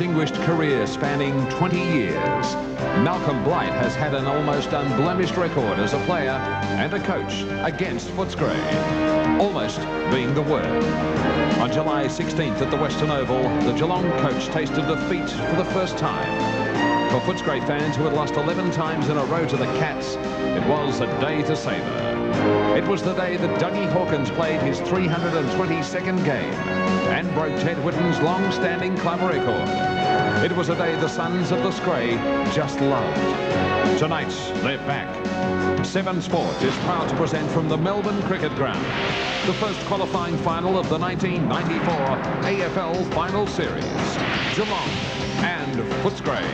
distinguished career spanning 20 years, Malcolm Blight has had an almost unblemished record as a player and a coach against Footscray, almost being the word. On July 16th at the Western Oval, the Geelong coach tasted defeat for the first time. For Footscray fans who had lost 11 times in a row to the Cats, it was a day to savour. It was the day that Dougie Hawkins played his 322nd game and broke Ted Whitten's long-standing club record. It was a day the sons of the Scray just loved. Tonight, they're back. Seven Sport is proud to present from the Melbourne Cricket Ground the first qualifying final of the 1994 AFL Final Series. Geelong and Footscray.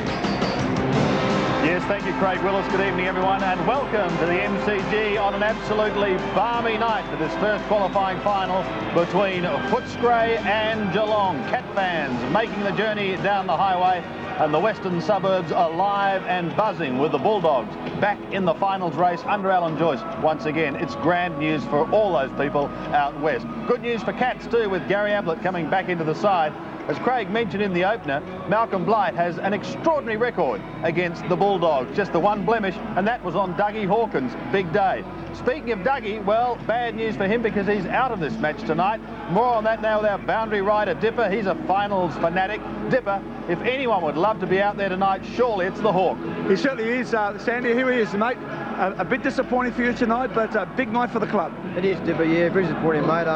Yes, thank you, Craig Willis. Good evening, everyone, and welcome to the MCG on an absolutely balmy night for this first qualifying final between Footscray and Geelong. Cat fans making the journey down the highway, and the western suburbs alive and buzzing with the Bulldogs back in the finals race under Alan Joyce. Once again, it's grand news for all those people out west. Good news for Cats too, with Gary Ablett coming back into the side. As Craig mentioned in the opener, Malcolm Blight has an extraordinary record against the Bulldogs. Just the one blemish, and that was on Dougie Hawkins' big day. Speaking of Dougie, well, bad news for him because he's out of this match tonight. More on that now with our boundary rider, Dipper. He's a finals fanatic. Dipper, if anyone would love to be out there tonight, surely it's the Hawk. He certainly is, Sandy. Here he is, mate. A bit disappointing for you tonight, but a big night for the club. It is, Dipper, yeah, very disappointing, mate.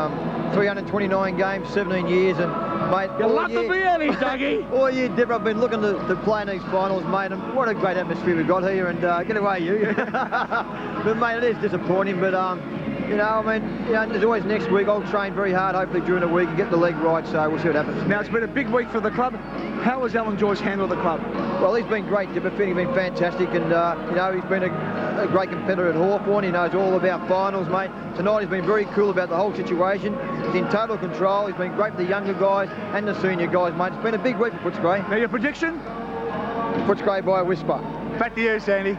329 games, 17 years, and, mate... You'll love to be out here, Dougie. All year, Dipper, I've been looking to play in these finals, mate, and what a great atmosphere we've got here, and get away, you. But, mate, it is disappointing, but, you know, I mean, you know, there's always next week. I'll train very hard, hopefully, during the week and get the leg right, so we'll see what happens. Now, it's been a big week for the club. How has Alan Joyce handled the club? Well, he's been great, Dipper. He's been fantastic, and, you know, he's been a great competitor at Hawthorn. He knows all about finals, mate. Tonight, he's been very cool about the whole situation. He's in total control. He's been great for the younger guys and the senior guys, mate. It's been a big week for Footscray. Now, your prediction? Footscray by a whisper. Back to you, Sandy.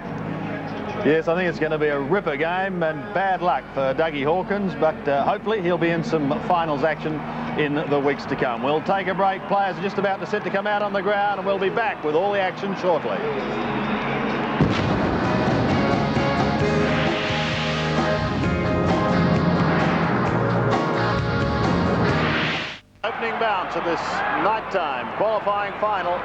Yes, I think it's going to be a ripper game, and bad luck for Dougie Hawkins, but hopefully he'll be in some finals action in the weeks to come. We'll take a break. Players are just about to set to come out on the ground, and we'll be back with all the action shortly. Opening bounce of this nighttime qualifying final.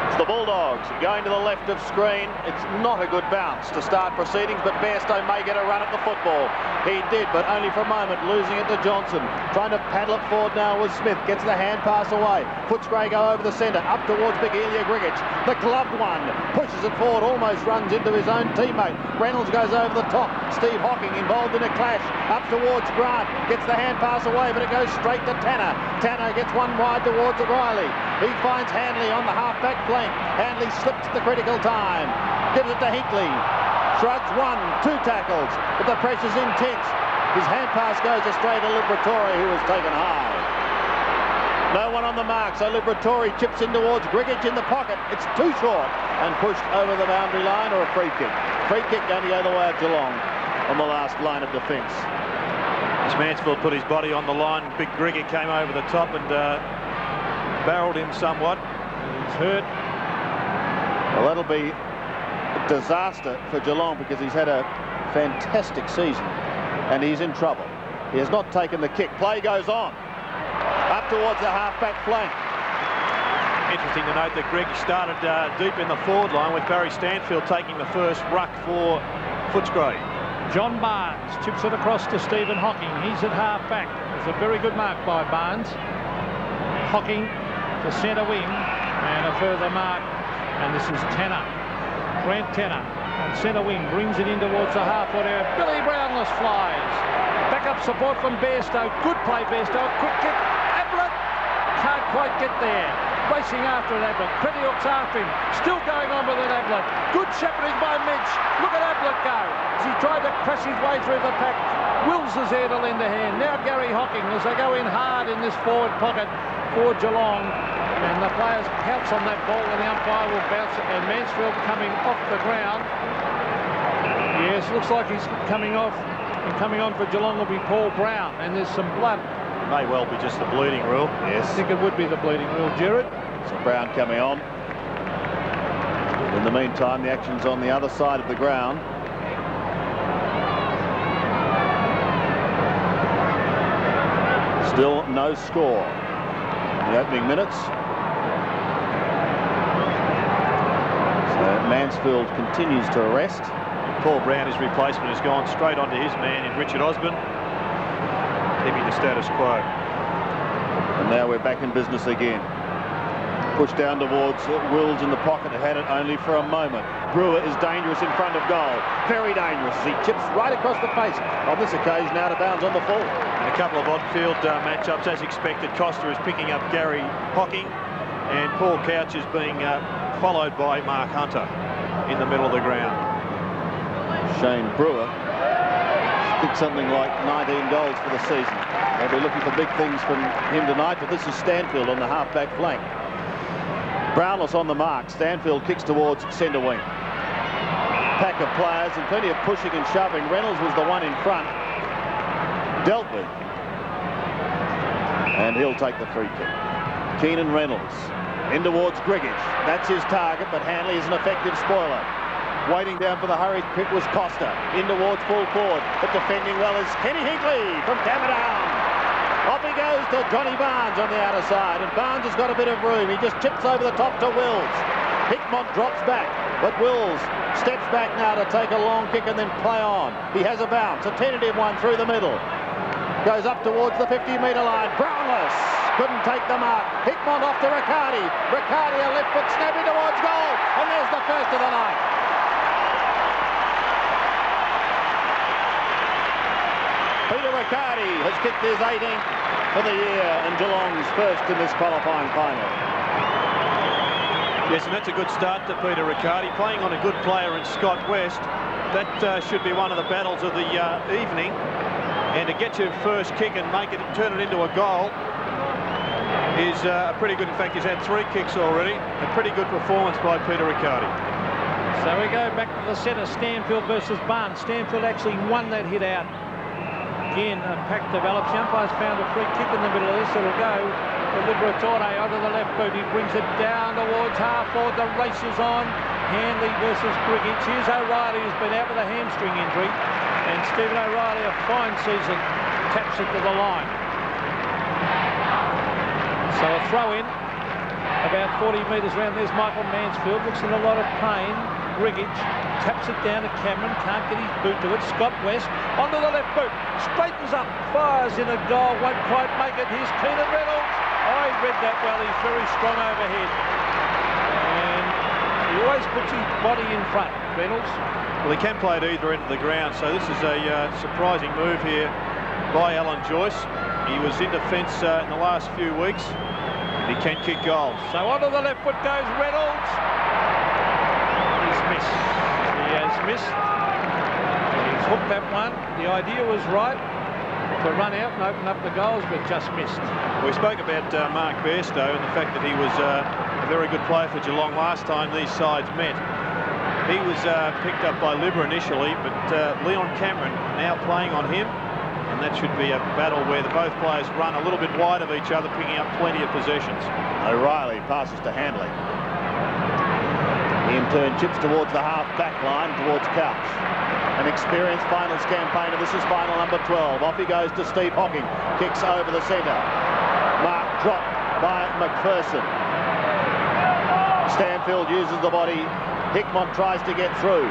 It's the Bulldogs going to the left of screen. It's not a good bounce to start proceedings, but Bairstow may get a run at the football. He did, but only for a moment, losing it to Johnson. Trying to paddle it forward now with Smith. Gets the hand pass away. Footscray go over the centre, up towards Big Ilya Grigic. The gloved one pushes it forward, almost runs into his own teammate. Reynolds goes over the top. Steve Hocking involved in a clash. Up towards Grant. Gets the hand pass away, but it goes straight to Tanner. Tanner gets one wide towards O'Reilly. He finds Hanley on the half-back flank. Hanley slips at the critical time. Gives it to Hinkley. Shrugs one, two tackles, but the pressure's intense. His hand pass goes astray to Liberatore, who was taken high. No one on the mark, so Liberatore chips in towards Grigic in the pocket. It's too short and pushed over the boundary line, or a free kick. Free kick going to go the way of Geelong on the last line of defence. As Mansfield put his body on the line, Big Grigic came over the top and barreled him somewhat. He's hurt. Well, that'll be a disaster for Geelong because he's had a fantastic season and he's in trouble. He has not taken the kick. Play goes on. Up towards the half-back flank. Interesting to note that Greg started deep in the forward line with Barry Stanfield taking the first ruck for Footscray. John Barnes chips it across to Stephen Hocking. He's at half-back. It's a very good mark by Barnes. Hocking to centre wing and a further mark. And this is Tanner. Grant Tanner on centre wing brings it in towards the half-foot area. Billy Brownless flies. Back up support from Bairstow. Good play, Bairstow. Quick kick. Ablett can't quite get there. Racing after it, Ablett. Prettyhook's after him. Still going on with it, Ablett. Good shepherding by Mitch. Look at Ablett go as he tried to crash his way through the pack. Wills is there to lend a hand. Now Gary Hocking as they go in hard in this forward pocket for Geelong. And the players pounce on that ball and the umpire will bounce it. And Mansfield coming off the ground. Yes, looks like he's coming off. And coming on for Geelong will be Paul Brown. And there's some blood. It may well be just the bleeding rule. Yes. I think it would be the bleeding rule, Gerard. So Brown coming on. In the meantime, the action's on the other side of the ground. Still no score in the opening minutes. So Mansfield continues to arrest. Paul Brown, his replacement, has gone straight onto his man in Richard Osborne, keeping the status quo. And now we're back in business again. Pushed down towards Wills in the pocket, had it only for a moment. Brewer is dangerous in front of goal. Very dangerous. He chips right across the face. On this occasion, out of bounds on the full. And a couple of odd-field matchups, as expected. Costa is picking up Gary Hocking, and Paul Couch is being followed by Mark Hunter in the middle of the ground. Shane Brewer kicked something like 19 goals for the season. They'll be looking for big things from him tonight, but this is Stanfield on the half-back flank. Brownless on the mark. Stanfield kicks towards centre wing. Pack of players and plenty of pushing and shoving. Reynolds was the one in front. Dealt with. And he'll take the free kick. Keenan Reynolds in towards Grigich. That's his target, but Hanley is an effective spoiler. Waiting down for the hurried kick was Costa. In towards full forward, but defending well is Kenny Hinkley from Camberdown. Off he goes to Johnny Barnes on the outer side, and Barnes has got a bit of room. He just chips over the top to Wills. Hickmott drops back, but Wills steps back now to take a long kick and then play on. He has a bounce, a tentative one through the middle. Goes up towards the 50-metre line. Brownless couldn't take the mark. Hickmott off to Riccardi. Riccardi a left foot snapping towards goal, and there's the first of the night. Peter Riccardi has kicked his 18th for the year and Geelong's first in this qualifying final. Yes, and that's a good start to Peter Riccardi, playing on a good player in Scott West. That should be one of the battles of the evening. And to get your first kick and turn it into a goal is pretty good. In fact, he's had 3 kicks already. A pretty good performance by Peter Riccardi. So we go back to the centre, Stanfield versus Barnes. Stanfield actually won that hit out. Again, a pack develops. The umpire's found a free kick in the middle of this. It'll go to Liberatore onto the left boot. He brings it down towards half forward. The race is on. Hanley versus Grigich. Here's O'Reilly, who's been out with a hamstring injury. And Stephen O'Reilly, a fine season, taps it to the line. So a throw in. About 40 metres round. There's Michael Mansfield. Looks in a lot of pain. Grigich taps it down to Cameron. Can't get his boot to it. Scott West onto the left boot. Straightens up. Fires in a goal. Won't quite make it. Here's Keenan Reynolds. I read that well. He's very strong overhead. And he always puts his body in front. Reynolds. Well, he can play at either end of the ground, so this is a surprising move here by Alan Joyce. He was in defence in the last few weeks. He can kick goals. So onto the left foot goes Reynolds. He's missed. He has missed. He's hooked that one. The idea was right to run out and open up the goals, but just missed. We spoke about Mark Bairstow and the fact that he was a very good player for Geelong last time these sides met. He was picked up by Libra initially, but Leon Cameron now playing on him. And that should be a battle where both players run a little bit wide of each other, picking up plenty of possessions. O'Reilly passes to Hanley. He in turn chips towards the half-back line, towards Couch. An experienced finals campaigner. This is final number 12. Off he goes to Steve Hocking. Kicks over the centre. Mark dropped by McPherson. Stanfield uses the body. Hickmott tries to get through.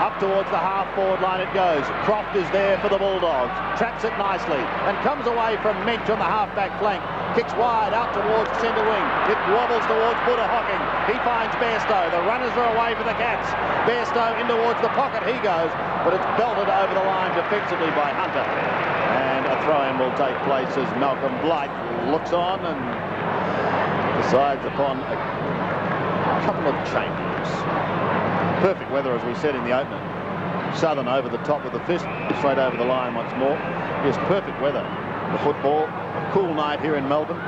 Up towards the half-forward line it goes. Croft is there for the Bulldogs. Traps it nicely and comes away from Mensch on the half-back flank. Kicks wide out towards centre wing. It wobbles towards Buddha Hocking. He finds Bairstow. The runners are away for the Cats. Bairstow in towards the pocket. He goes, but it's belted over the line defensively by Hunter. And a throw-in will take place as Malcolm Blight looks on and decides upon a couple of changes. Perfect weather, as we said in the opener. Southern over the top of the fist, straight over the line once more. Yes, perfect weather for football. A cool night here in Melbourne.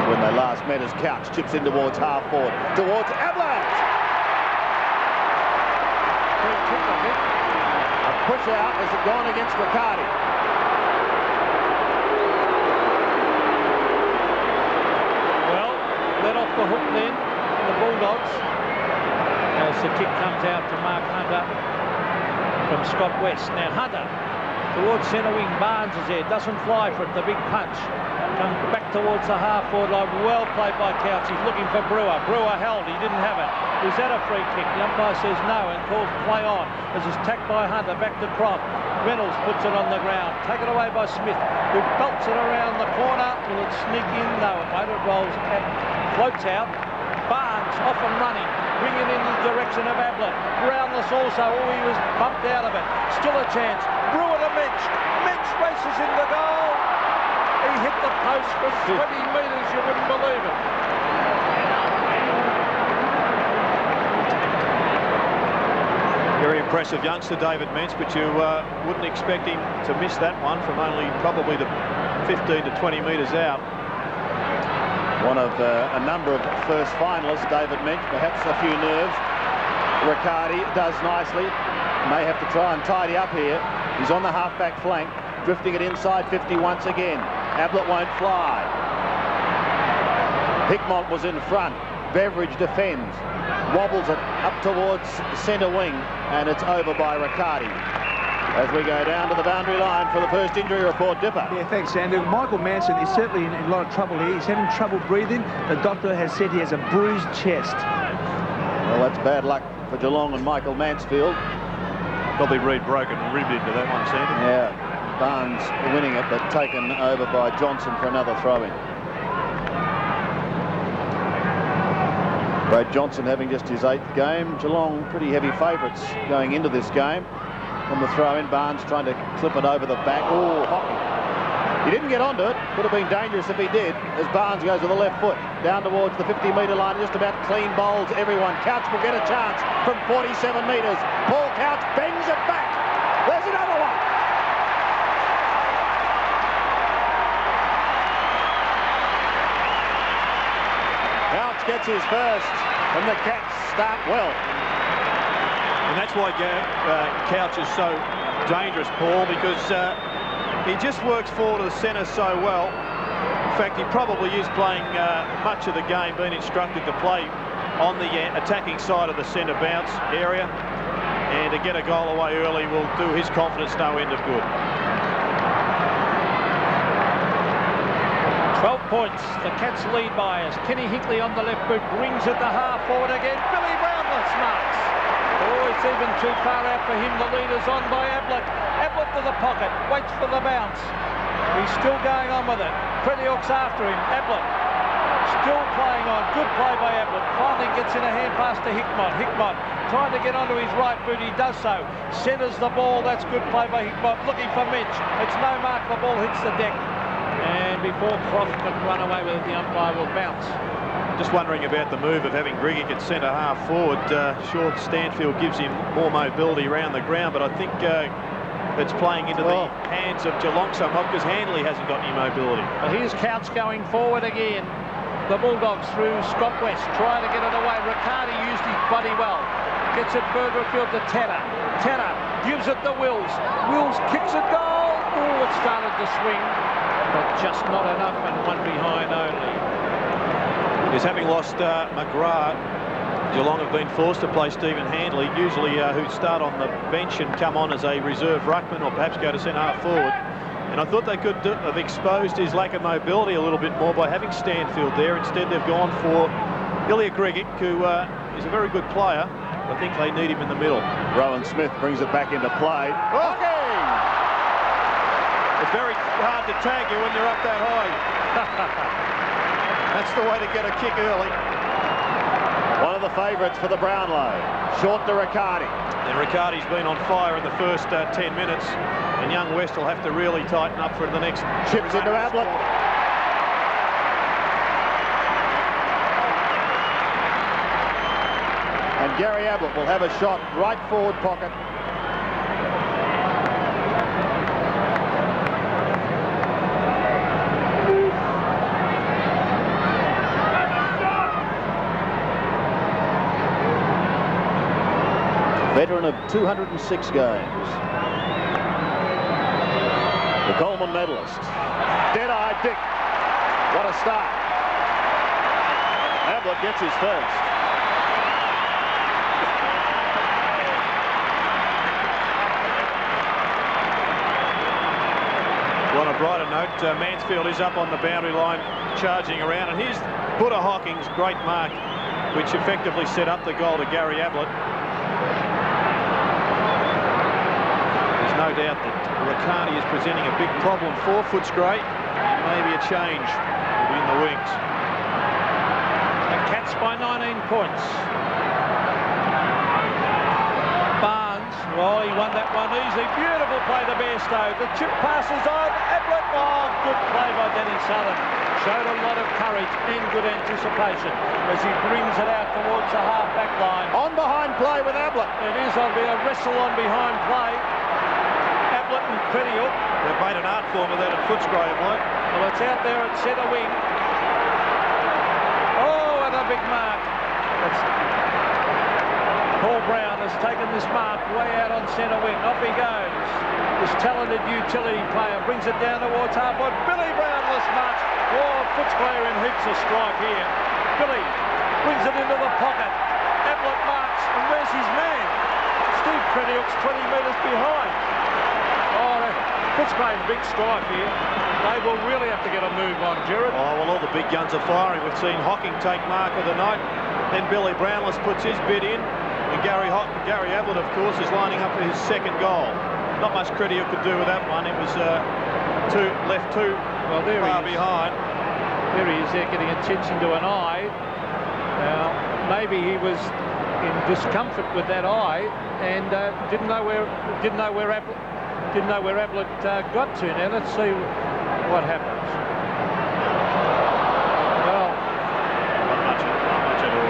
When they last met as Couch chips in towards half forward, towards Ablett. A push out. Has it gone against Riccardi? Well, let off the hook then, the Bulldogs, as the kick comes out to Mark Hunter from Scott West. Now Hunter towards centre wing. Barnes is there, doesn't fly for it, the big punch. Comes back towards the half-forward line. Well played by Couch. He's looking for Brewer. Brewer held. He didn't have it. Is that a free kick? The umpire says no and calls play on. As it's tacked by Hunter. Back to Croft. Reynolds puts it on the ground. Taken away by Smith, who belts it around the corner. Will it sneak in? No, it won't. It rolls and floats out. Barnes off and running. Bringing in the direction of Ablett. Brownless also. Oh, he was bumped out of it. Still a chance. Brewer to Mitch. Mitch races in the goal. He hit the post from 20 metres, you wouldn't believe it. Very impressive youngster, David Mentz, but you wouldn't expect him to miss that one from only probably the 15 to 20 metres out. One of a number of first finalists, David Mentz, perhaps a few nerves. Riccardi does nicely. May have to try and tidy up here. He's on the half-back flank, drifting it inside 50 once again. Ablett won't fly. Hickmott was in front. Beveridge defends. Wobbles it up towards centre wing, and it's over by Riccardi. As we go down to the boundary line for the first injury report, Dipper. Yeah, thanks, Andrew. Michael Manson is certainly in a lot of trouble here. He's having trouble breathing. The doctor has said he has a bruised chest. Well, that's bad luck for Geelong and Michael Mansfield. Probably Reid broken ribbed into that one, Sandy. Yeah. Barnes winning it, but taken over by Johnson for another throw-in. Brad Johnson having just his 8th game. Geelong pretty heavy favourites going into this game. On the throw-in, Barnes trying to clip it over the back. Oh, Hockey. He didn't get onto it. Would have been dangerous if he did, as Barnes goes with the left foot down towards the 50-metre line. Just about clean bowls everyone. Couch will get a chance from 47 metres. Paul Couch bangs it back. There's another one. Couch gets his first, and the Cats start well. And that's why Couch is so dangerous, Paul, because he just works forward to the centre so well. In fact, he probably is playing much of the game, being instructed to play on the attacking side of the centre bounce area. And to get a goal away early will do his confidence no end of good. 12 points. The Cats lead by us. Kenny Hinkley on the left boot brings it to half forward again. Billy Brownless marks. Oh, it's even too far out for him. The leader's on by Ablett. Ablett to the pocket. Waits for the bounce. He's still going on with it. Prettyhawk's after him. Ablett still playing on. Good play by Ablett. Finally gets in a hand pass to Hickmott. Hickmott trying to get onto his right boot. He does so. Centres the ball. That's good play by Hickmott. Looking for Mitch. It's no mark. The ball hits the deck. And before Croft can run away with it, the umpire will bounce. Just wondering about the move of having Grigg at centre half forward. Sure, Stanfield gives him more mobility around the ground, but I think that's playing into the hands of Geelong somewhat, because Handley hasn't got any mobility. Well, here's Couch going forward again. The Bulldogs through Scott West, trying to get it away. Riccardi used his body well. Gets it further afield to Tanner. Tanner gives it to Wills. Wills kicks it goal. Oh, it started to swing, but just not enough, and one behind only. Is having lost McGrath, Geelong have been forced to play Stephen Handley, usually who'd start on the bench and come on as a reserve ruckman, or perhaps go to centre half forward. And I thought they could have exposed his lack of mobility a little bit more by having Stanfield there. Instead, they've gone for Ilya Grigic, who is a very good player. I think they need him in the middle. Rowan Smith brings it back into play. Hockey! It's very hard to tag you when you're up that high. That's the way to get a kick early. One of the favourites for the Brownlow. Short to Riccardi. And Riccardi's been on fire in the first 10 minutes. And young West will have to really tighten up for the next... Chips into Ablett. And Gary Ablett will have a shot right forward pocket. Veteran of 206 games. The Coleman medalist. Dead-eyed Dick. What a start. Ablett gets his first. On a brighter note, Mansfield is up on the boundary line, charging around, and here's Buddha Hocking's great mark, which effectively set up the goal to Gary Ablett. There's no doubt that Riccardi is presenting a big problem for Footscray, and maybe a change will be in the wings. The Cats by 19 points. Well, he won that one easily. Beautiful play to Bairstow. The chip passes on. Ablett. Oh, good play by Danny Southern. Showed a lot of courage and good anticipation as he brings it out towards the half-back line. On behind play with Ablett. It is on a wrestle on behind play. Ablett and Crediuk. They've made an art form of that at Footscray, mate. Well, it's out there at centre wing. Oh, and a big mark. Paul Brown has taken this mark way out on centre wing. Off he goes. This talented utility player brings it down towards half-forward. Billy Brownless marks. Oh, Footscray in heaps of strike here. Billy brings it into the pocket. Ablett marks, and where's his man? Steve Crediuk's 20 metres behind. Oh, Footscray in big strike here. They will really have to get a move on, Gerard. Oh, well, all the big guns are firing. We've seen Hocking take mark of the night. Then Billy Brownless puts his bid in. And Gary Ablett, of course, is lining up for his second goal. Not much Crediuk could do with that one. It was left too far behind. There he is there getting attention to an eye. Now, maybe he was in discomfort with that eye and didn't know where Ablett got to. Now let's see what happens. Well, not much at all.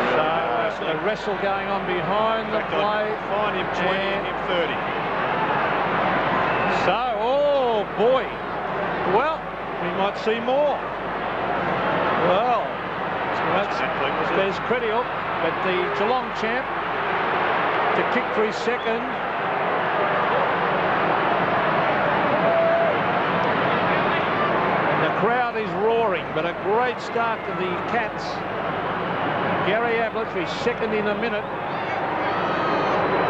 A wrestle going on behind the play. Find him 20 and him 30. So, oh boy. Well, we might see more. Well, there's Crediuk, but the Geelong champ to kick for his second. And the crowd is roaring, but a great start to the Cats. Gary Ablett for his second in a minute.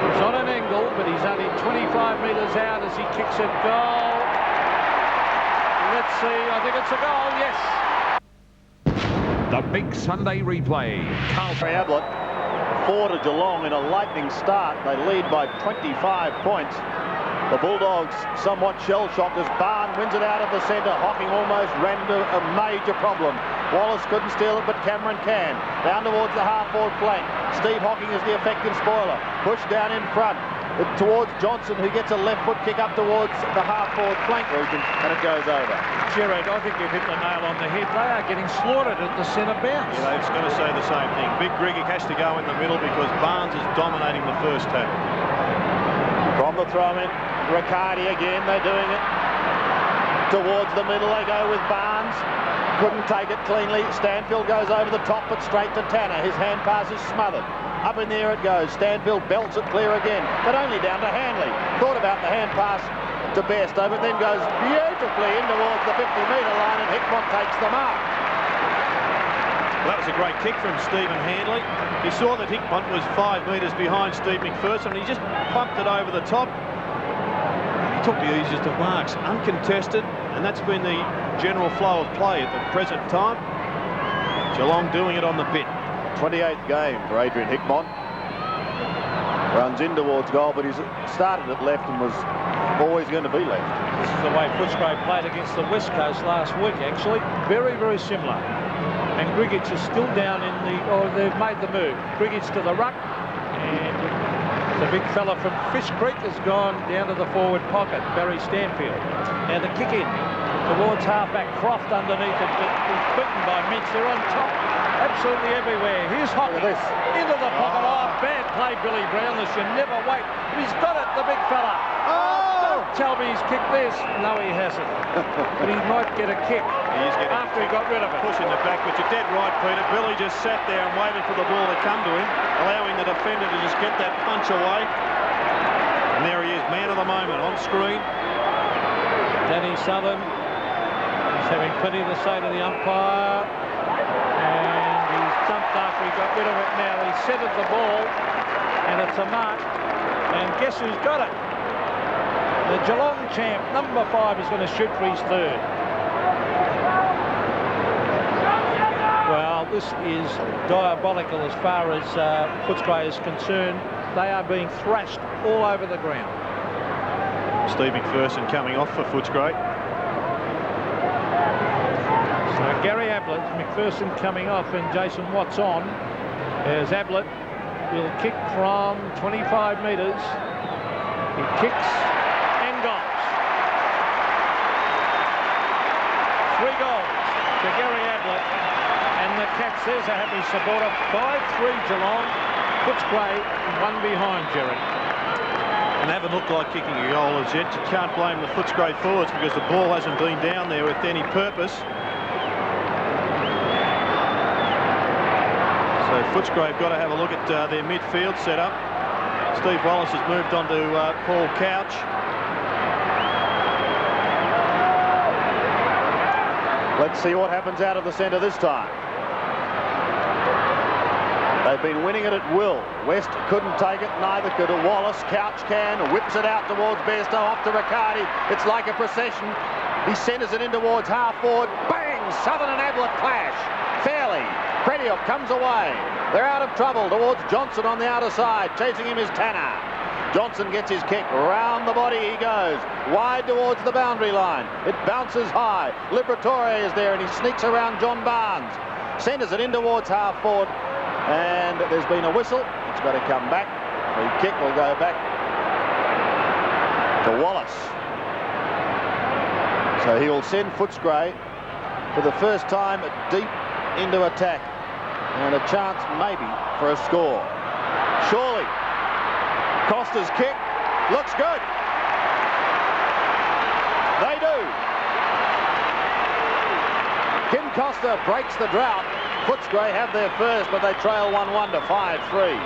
It's on an angle, but he's only 25 metres out as he kicks it. Goal. Let's see. I think it's a goal. Yes. The big Sunday replay. Gary Ablett, 4 to Geelong in a lightning start. They lead by 25 points. The Bulldogs somewhat shell-shocked as Barn wins it out of the centre. Hocking almost ran into a major problem. Wallace couldn't steal it, but Cameron can. Down towards the half-forward flank. Steve Hocking is the effective spoiler. Pushed down in front towards Johnson, who gets a left foot kick up towards the half-forward flank region, and it goes over. Gerard, I think you've hit the nail on the head. They are getting slaughtered at the centre bounce. Yeah, I was going to say the same thing. Big Griggy has to go in the middle because Barnes is dominating the first tackle. From the throw-in, Riccardi again, they're doing it. Towards the middle they go with Barnes. Couldn't take it cleanly. Stanfield goes over the top, but straight to Tanner. His hand pass is smothered. Up in the air it goes. Stanfield belts it clear again, but only down to Hanley. Thought about the hand pass to Bairstow, but then goes beautifully in towards the 50-metre line, and Hickmott takes the mark. Well, that was a great kick from Stephen Handley. He saw that Hickmott was 5 metres behind Steve McPherson, and he just pumped it over the top. He took the easiest of marks, uncontested, and that's been the general flow of play at the present time. Geelong doing it on the bit. 28th game for Adrian Hickmott. Runs in towards goal, but he's started at left and was always going to be left. This is the way Footscray played against the West Coast last week, actually. Very, very similar. And Grigic is still down in the... Oh, they've made the move. Grigic to the ruck. And the big fella from Fish Creek has gone down to the forward pocket, Barry Stanfield. Now the kick in towards halfback. Croft underneath it. He's beaten by Mintz. They're on top. Absolutely everywhere. Here's Hockey into the pocket. Oh, bad play, Billy Brownless. You never wait. But he's got it, the big fella. Oh, don't tell me he's kicked this. No, he hasn't. But he might get a kick after he got rid of it. Pushing it back, but you're dead right, Peter. Billy just sat there and waited for the ball to come to him, allowing the defender to just get that punch away. And there he is, man of the moment on screen. Danny Southern is having plenty to say to the umpire. And he's jumped after he got rid of it now. He centered the ball, and it's a mark. And guess who's got it? The Geelong champ, number 5, is going to shoot for his 3rd. Well, this is diabolical as far as Footscray is concerned. They are being thrashed all over the ground. Steve McPherson coming off for Footscray. So Gary Ablett, McPherson coming off, and Jason Watts on. As Ablett will kick from 25 metres. He kicks and goals. 3 goals to Gary Ablett. And the Cats, there's a happy supporter. 5-3 Geelong. Footscray 1 behind, Jerry. And haven't looked like kicking a goal as yet. You can't blame the Footscray forwards because the ball hasn't been down there with any purpose. So Footscray have got to have a look at their midfield setup. Steve Wallace has moved on to Paul Couch. Let's see what happens out of the centre this time. They've been winning it at will. West couldn't take it, neither could Wallace. Couch can, whips it out towards Bairstow, off to Riccardi. It's like a procession. He centres it in towards half forward. Bang! Southern and Ablett clash. Fairly. Crediop comes away. They're out of trouble towards Johnson on the outer side. Chasing him is Tanner. Johnson gets his kick. Round the body he goes. Wide towards the boundary line. It bounces high. Liberatore is there and he sneaks around John Barnes. Centres it in towards half forward. And there's been a whistle. It's got to come back. Free kick will go back to Wallace. So he will send Footscray for the first time deep into attack. And a chance maybe for a score. Surely. Costa's kick looks good. They do. Kim Costa breaks the drought. Footscray have their first, but they trail 1-1 to 5-3.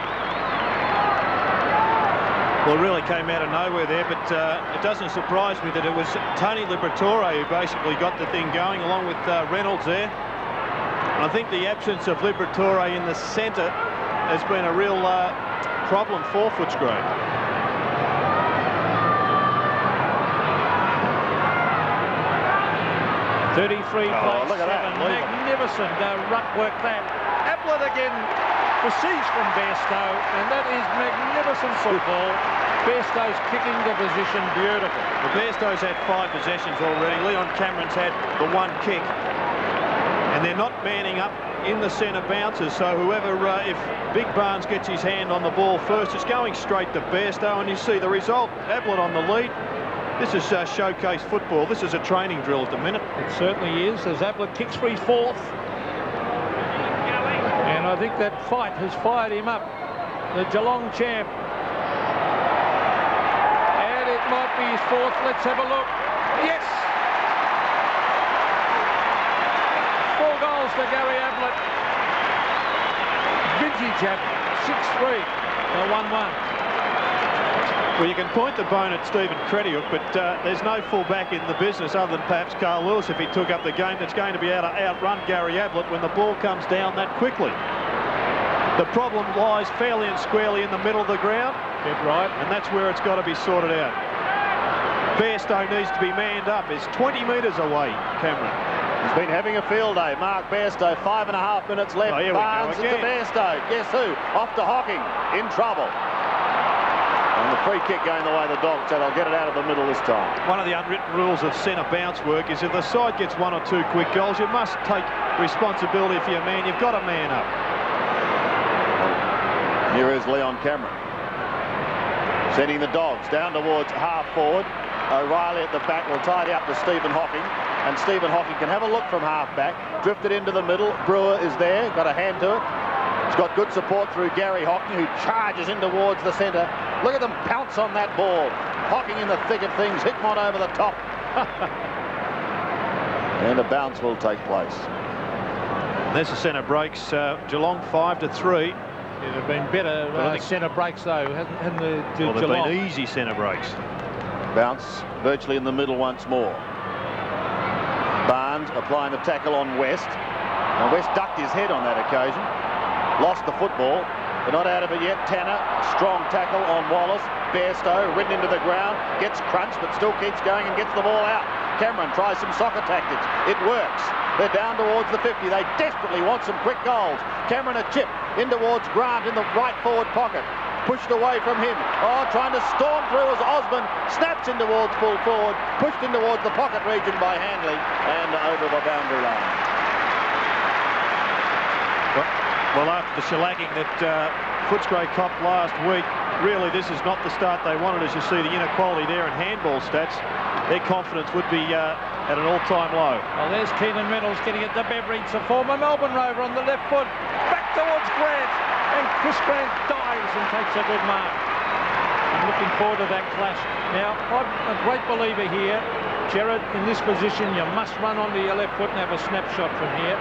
Well, it really came out of nowhere there, but it doesn't surprise me that it was Tony Liberatore who basically got the thing going, along with Reynolds there. And I think the absence of Liberatore in the centre has been a real problem for Footscray. 33 plays, look at that. Magnificent ruck work that. Ablett again receives from Bairstow, and that is magnificent football. Bairstow's kicking the position beautiful. Well, Bairstow's had 5 possessions already. Leon Cameron's had the 1 kick. And they're not manning up in the centre bounces, so whoever, if Big Barnes gets his hand on the ball first, it's going straight to Bairstow, and you see the result. Ablett on the lead. This is showcase football. This is a training drill at the minute. It certainly is, as Ablett kicks for his 4th. And I think that fight has fired him up. The Geelong champ. And it might be his 4th. Let's have a look. Yes! 4 goals to Gary Ablett. Vintage Ablett, 6-3 to 1-1. Well, you can point the bone at Stephen Crediuk, but there's no full-back in the business other than perhaps Carl Lewis if he took up the game that's going to be able to outrun Gary Ablett when the ball comes down that quickly. The problem lies fairly and squarely in the middle of the ground. Get right. And that's where it's got to be sorted out. Bairstow needs to be manned up. It's 20 metres away, Cameron. He's been having a field day. Mark Bairstow, 5.5 minutes left. Oh, Barnes into Bairstow. Guess who? Off to Hocking. In trouble. And the free kick going the way of the Dogs, so they'll get it out of the middle this time. One of the unwritten rules of centre bounce work is if the side gets 1 or 2 quick goals, you must take responsibility for your man. You've got to man up. Here is Leon Cameron. Sending the Dogs down towards half forward. O'Reilly at the back will tidy up to Stephen Hocking. And Stephen Hocking can have a look from half back. Drifted into the middle. Brewer is there. Got a hand to it. He's got good support through Gary Hocking, who charges in towards the centre. Look at them pounce on that ball. Hocking in the thick of things. Hit one over the top. And a bounce will take place. There's the centre breaks. Geelong 5-3. It'd have been better centre breaks, though, hadn't the Well, they've Geelong? been easy centre breaks. Bounce virtually in the middle once more. Barnes applying the tackle on West. Now West ducked his head on that occasion. Lost the football. They're not out of it yet. Tanner, strong tackle on Wallace. Bairstow ridden into the ground, gets crunched but still keeps going and gets the ball out. Cameron tries some soccer tactics. It works. They're down towards the 50. They desperately want some quick goals. Cameron a chip in towards Grant in the right forward pocket. Pushed away from him. Oh, trying to storm through as Osborne snaps in towards full forward. Pushed in towards the pocket region by Hanley and over the boundary line. Well, after the shellacking that Footscray copped last week, really this is not the start they wanted. As you see the inequality there in handball stats, their confidence would be at an all-time low. Well, there's Keenan Reynolds getting it to Beveridge, the former Melbourne Rover on the left foot. Back towards Grant, and Chris Grant dives and takes a good mark. I'm looking forward to that clash. Now, I'm a great believer here. Gerard, in this position, you must run onto your left foot and have a snapshot from here.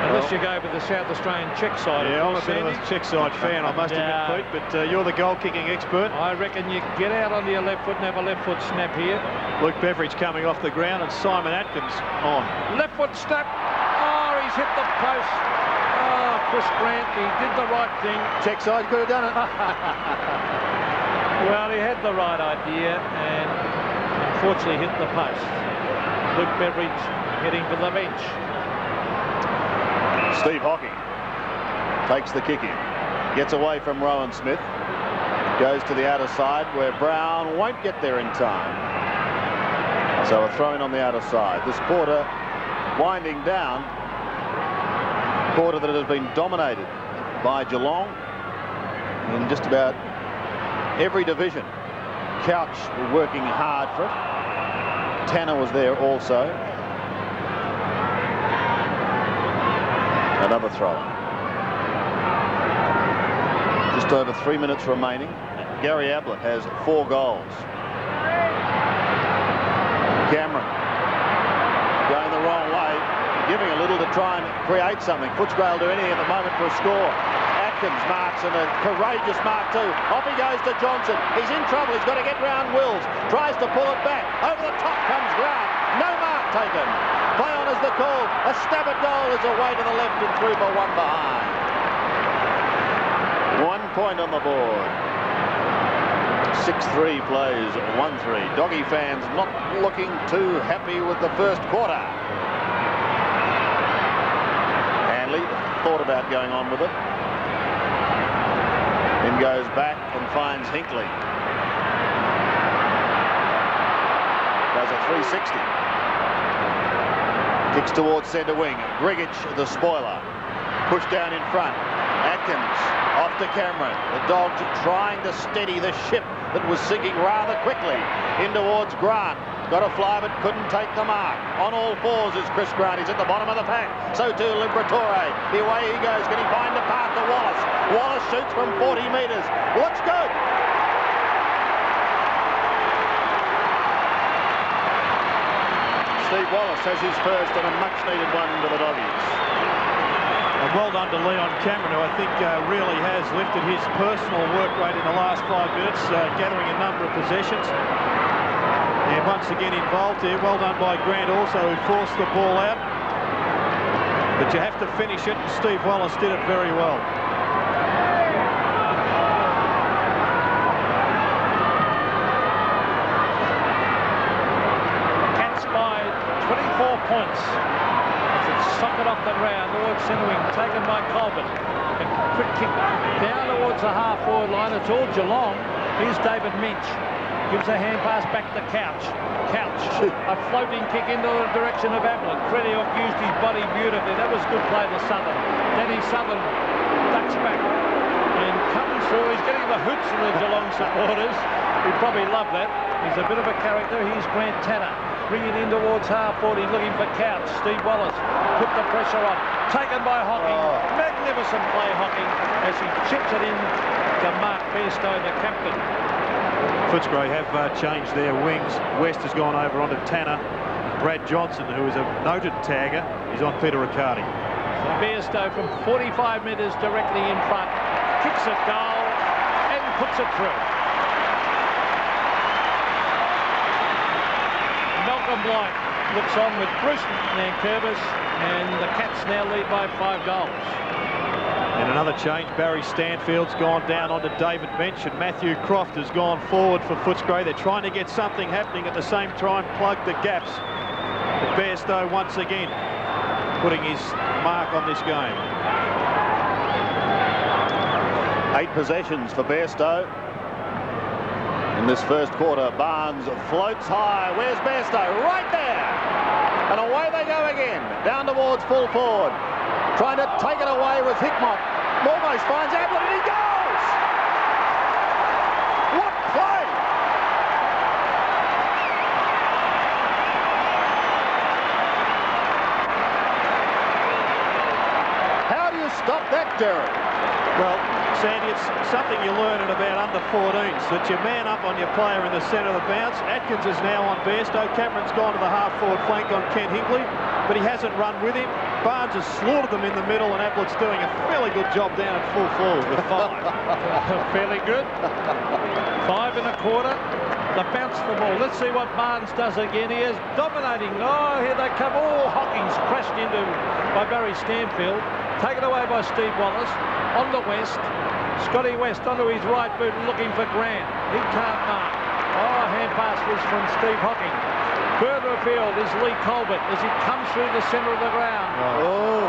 Unless you go with the South Australian check side. Yeah, I'm a bit of a check side fan, I must admit, Pete, but you're the goal-kicking expert. I reckon you get out onto your left foot and have a left foot snap here. Luke Beveridge coming off the ground and Simon Atkins on. Left foot snap. Oh, he's hit the post. Oh, Chris Grant, he did the right thing. Check side could have done it. Well, he had the right idea and unfortunately hit the post. Luke Beveridge heading to the bench. Steve Hocking takes the kick in, gets away from Rowan Smith, goes to the outer side where Brown won't get there in time. So a throw in on the outer side. This quarter winding down, quarter that has been dominated by Geelong in just about every division. Couch working hard for it. Tanner was there also. Another throw. Just over 3 minutes remaining. Gary Ablett has 4 goals. Cameron going the wrong way, giving a little to try and create something. Footscray will do anything at the moment for a score. Atkins marks, and a courageous mark too. Off he goes to Johnson. He's in trouble. He's got to get round Wills. Tries to pull it back. Over the top comes Grant. No mark taken. Play on is the call. A stab at goal is away to the left and through for one behind. 1 point on the board. 6-3 plays 1-3. Doggy fans not looking too happy with the first quarter. Hanley thought about going on with it. Then goes back and finds Hinkley. Does a 360. Kicks towards centre wing. Grigich, the spoiler. Pushed down in front. Atkins off to Cameron. The Dogs trying to steady the ship that was sinking rather quickly. In towards Grant. Got a fly but couldn't take the mark. On all fours is Chris Grant. He's at the bottom of the pack. So too Liberatore. Away he goes. Can he find a path to Wallace? Wallace shoots from 40 metres. Looks good. Steve Wallace has his first and a much-needed one to the Doggies. And well done to Leon Cameron, who I think really has lifted his personal work rate in the last 5 minutes, gathering a number of possessions. And once again involved here. Well done by Grant also, who forced the ball out. But you have to finish it, and Steve Wallace did it very well. Points. As it's socket off the ground towards centre wing, taken by Colbert. A quick kick down towards the half-forward line. It's all Geelong. Here's David Minch. Gives a hand pass back to Couch. Couch, a floating kick into the direction of Ablett. Crediok used his body beautifully. That was good play to Southern. Danny Southern ducks back and comes through. He's getting the hoots of the Geelong supporters. He'd probably love that. He's a bit of a character. Here's Grant Tanner. Bringing in towards half-forward. He's looking for Couch. Steve Wallace put the pressure on. Taken by Hocking. Magnificent play, Hocking, as he chips it in to Mark Bairstow, the captain. Footscray have changed their wings. West has gone over onto Tanner. Brad Johnson, who is a noted tagger, is on Peter Riccardi. So Bairstow from 45 metres directly in front. Kicks it goal and puts it through. Blight looks on with Bruce Nankervis, and the Cats now lead by 5 goals. And another change, Barry Stanfield's gone down onto David Mensch, and Matthew Croft has gone forward for Footscray. They're trying to get something happening at the same time, plug the gaps. But Bairstow once again putting his mark on this game. 8 possessions for Bairstow. In this first quarter, Barnes floats high. Where's Bairstow? Right there! And away they go again, down towards full forward. Trying to take it away with Hickmott. Almost finds Ablett and he goes! What play! How do you stop that, Derek? Well, Sandy, it's something you learn at about under 14s, that you man up on your player in the centre of the bounce. Atkins is now on Bairstow. Cameron's gone to the half-forward flank on Kent Hinckley, but he hasn't run with him. Barnes has slaughtered them in the middle, and Ablett's doing a fairly good job down at full forward with 5. Fairly good. 5 1/4. The bounce the ball. Let's see what Barnes does again. He is dominating. Oh, here they come. Oh, Hawkins crashed into by Barry Stanfield. Taken away by Steve Wallace. On the West. Scotty West onto his right boot looking for Grant. He can't mark. Oh, hand pass was from Steve Hawking. Further afield is Lee Colbert as he comes through the centre of the ground. Oh,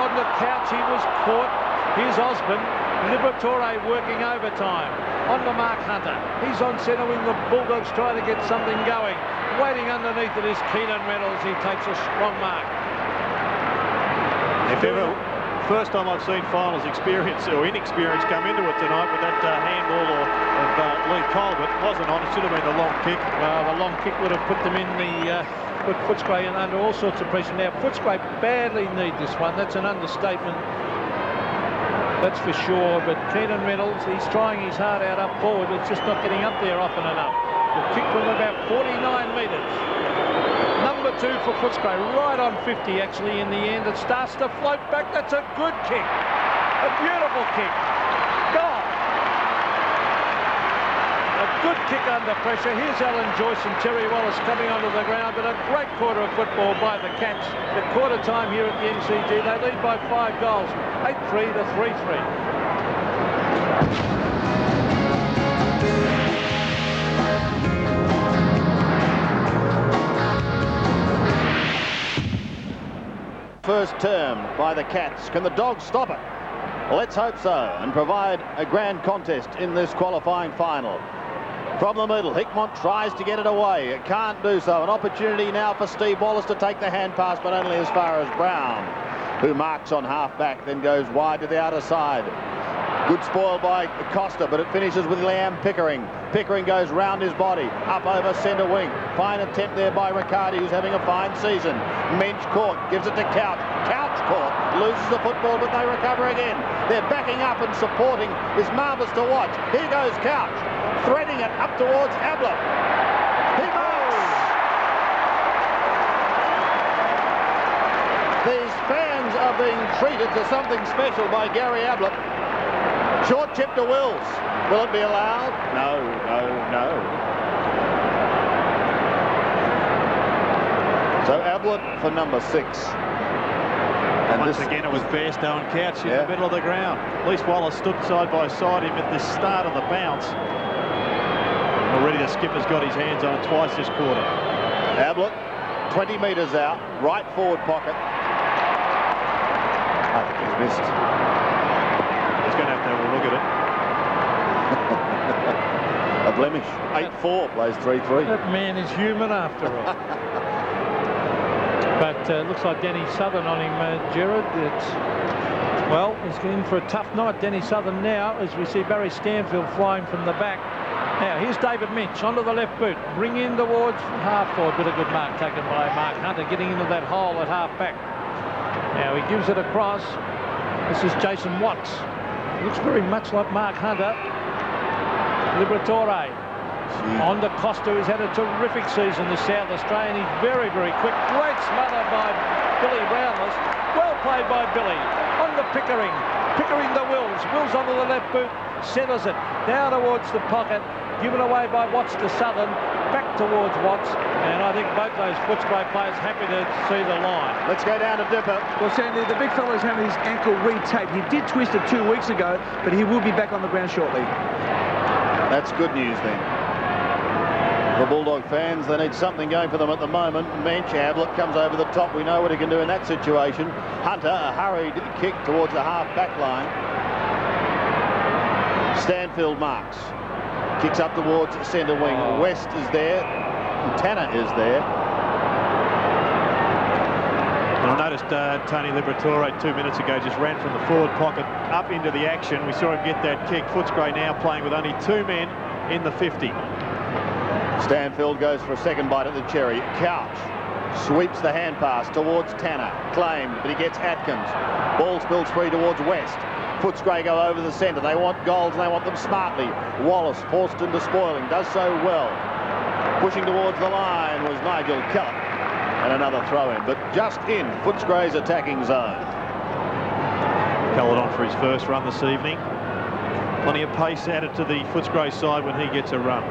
on the couch he was caught. Here's Osborne. Liberatore working overtime. On to Mark Hunter. He's on centre wing. The Bulldogs trying to get something going. Waiting underneath it is Keenan Reynolds. He takes a strong mark. If ever, first time I've seen finals experience or inexperience come into it tonight with that handball of Lee Colbert. Wasn't on. It should have been the long kick. Well, the long kick would have put them in the put Footscray under all sorts of pressure. Now Footscray badly need this one. That's an understatement. That's for sure. But Keenan Reynolds, he's trying his heart out up forward. It's just not getting up there often enough. The kick from about 49 metres. Number 2 for Footscray, right on 50 actually in the end. It starts to float back. That's a good kick. A beautiful kick. God. A good kick under pressure. Here's Alan Joyce and Terry Wallace coming onto the ground, but a great quarter of football by the Cats. At quarter time here at the MCG, they lead by 5 goals, 8-3 to 3-3. First term by the Cats. Can the Dogs stop it? Let's hope so and provide a grand contest in this qualifying final. From the middle, Hickmott tries to get it away. It can't do so. An opportunity now for Steve Wallace to take the hand pass, but only as far as Brown, who marks on half-back, then goes wide to the outer side. Good spoil by Costa, but it finishes with Liam Pickering. Pickering goes round his body, up over centre wing. Fine attempt there by Riccardi, who's having a fine season. Mensch caught, gives it to Couch. Couch caught, loses the football, but they recover again. They're backing up and supporting. Is marvellous to watch. Here goes Couch, threading it up towards Ablett. He marks! These fans are being treated to something special by Gary Ablett. Short chip to Wills. Will it be allowed? No, no, no. So Ablett for number 6. And once again, it was Bairstow and Couch in the middle of the ground. At least Wallace stood side by side him at the start of the bounce. Already the skipper's got his hands on it twice this quarter. Ablett, 20 metres out, right forward pocket. I think he's missed. He's going to have a look at it. A blemish. 8-4 plays 3-3. That man is human after all. But looks like Denny Southern on him, Gerard. Well, he's in for a tough night, Denny Southern now, as we see Barry Stanfield flying from the back. Now, here's David Mensch onto the left boot. Bring in towards half-forward. Bit of good mark taken by Mark Hunter, getting into that hole at half-back. Now, he gives it across. This is Jason Watts. Looks very much like Mark Hunter. Liberatore. On to Costa, who's had a terrific season, the South Australian. He's very, very quick. Great smother by Billy Brownless. Well played by Billy. On to Pickering. Pickering to Wills. Wills onto the left boot. Centres it. Down towards the pocket. Given away by Watts to Southern. Back towards Watts, and I think both those Footscray players happy to see the line. Let's go down to Dipper. Well, Sandy, the big fella's having his ankle retaped. He did twist it 2 weeks ago, but he will be back on the ground shortly. That's good news then. The Bulldog fans, they need something going for them at the moment. Mensch, Ablett comes over the top. We know what he can do in that situation. Hunter, a hurried kick towards the half-back line. Stanfield marks. Kicks up towards centre wing. West is there. Tanner is there. And I noticed Tony Liberatore 2 minutes ago just ran from the forward pocket up into the action. We saw him get that kick. Footscray now playing with only 2 men in the 50. Stanfield goes for a second bite at the cherry. Couch sweeps the hand pass towards Tanner. Claimed, but he gets Atkins. Ball spills free towards West. Footscray go over the centre. They want goals and they want them smartly. Wallace forced into spoiling. Does so well. Pushing towards the line was Nigel Kellett. And another throw in, but just in Footscray's attacking zone. Kellett on for his first run this evening. Plenty of pace added to the Footscray side when he gets a run.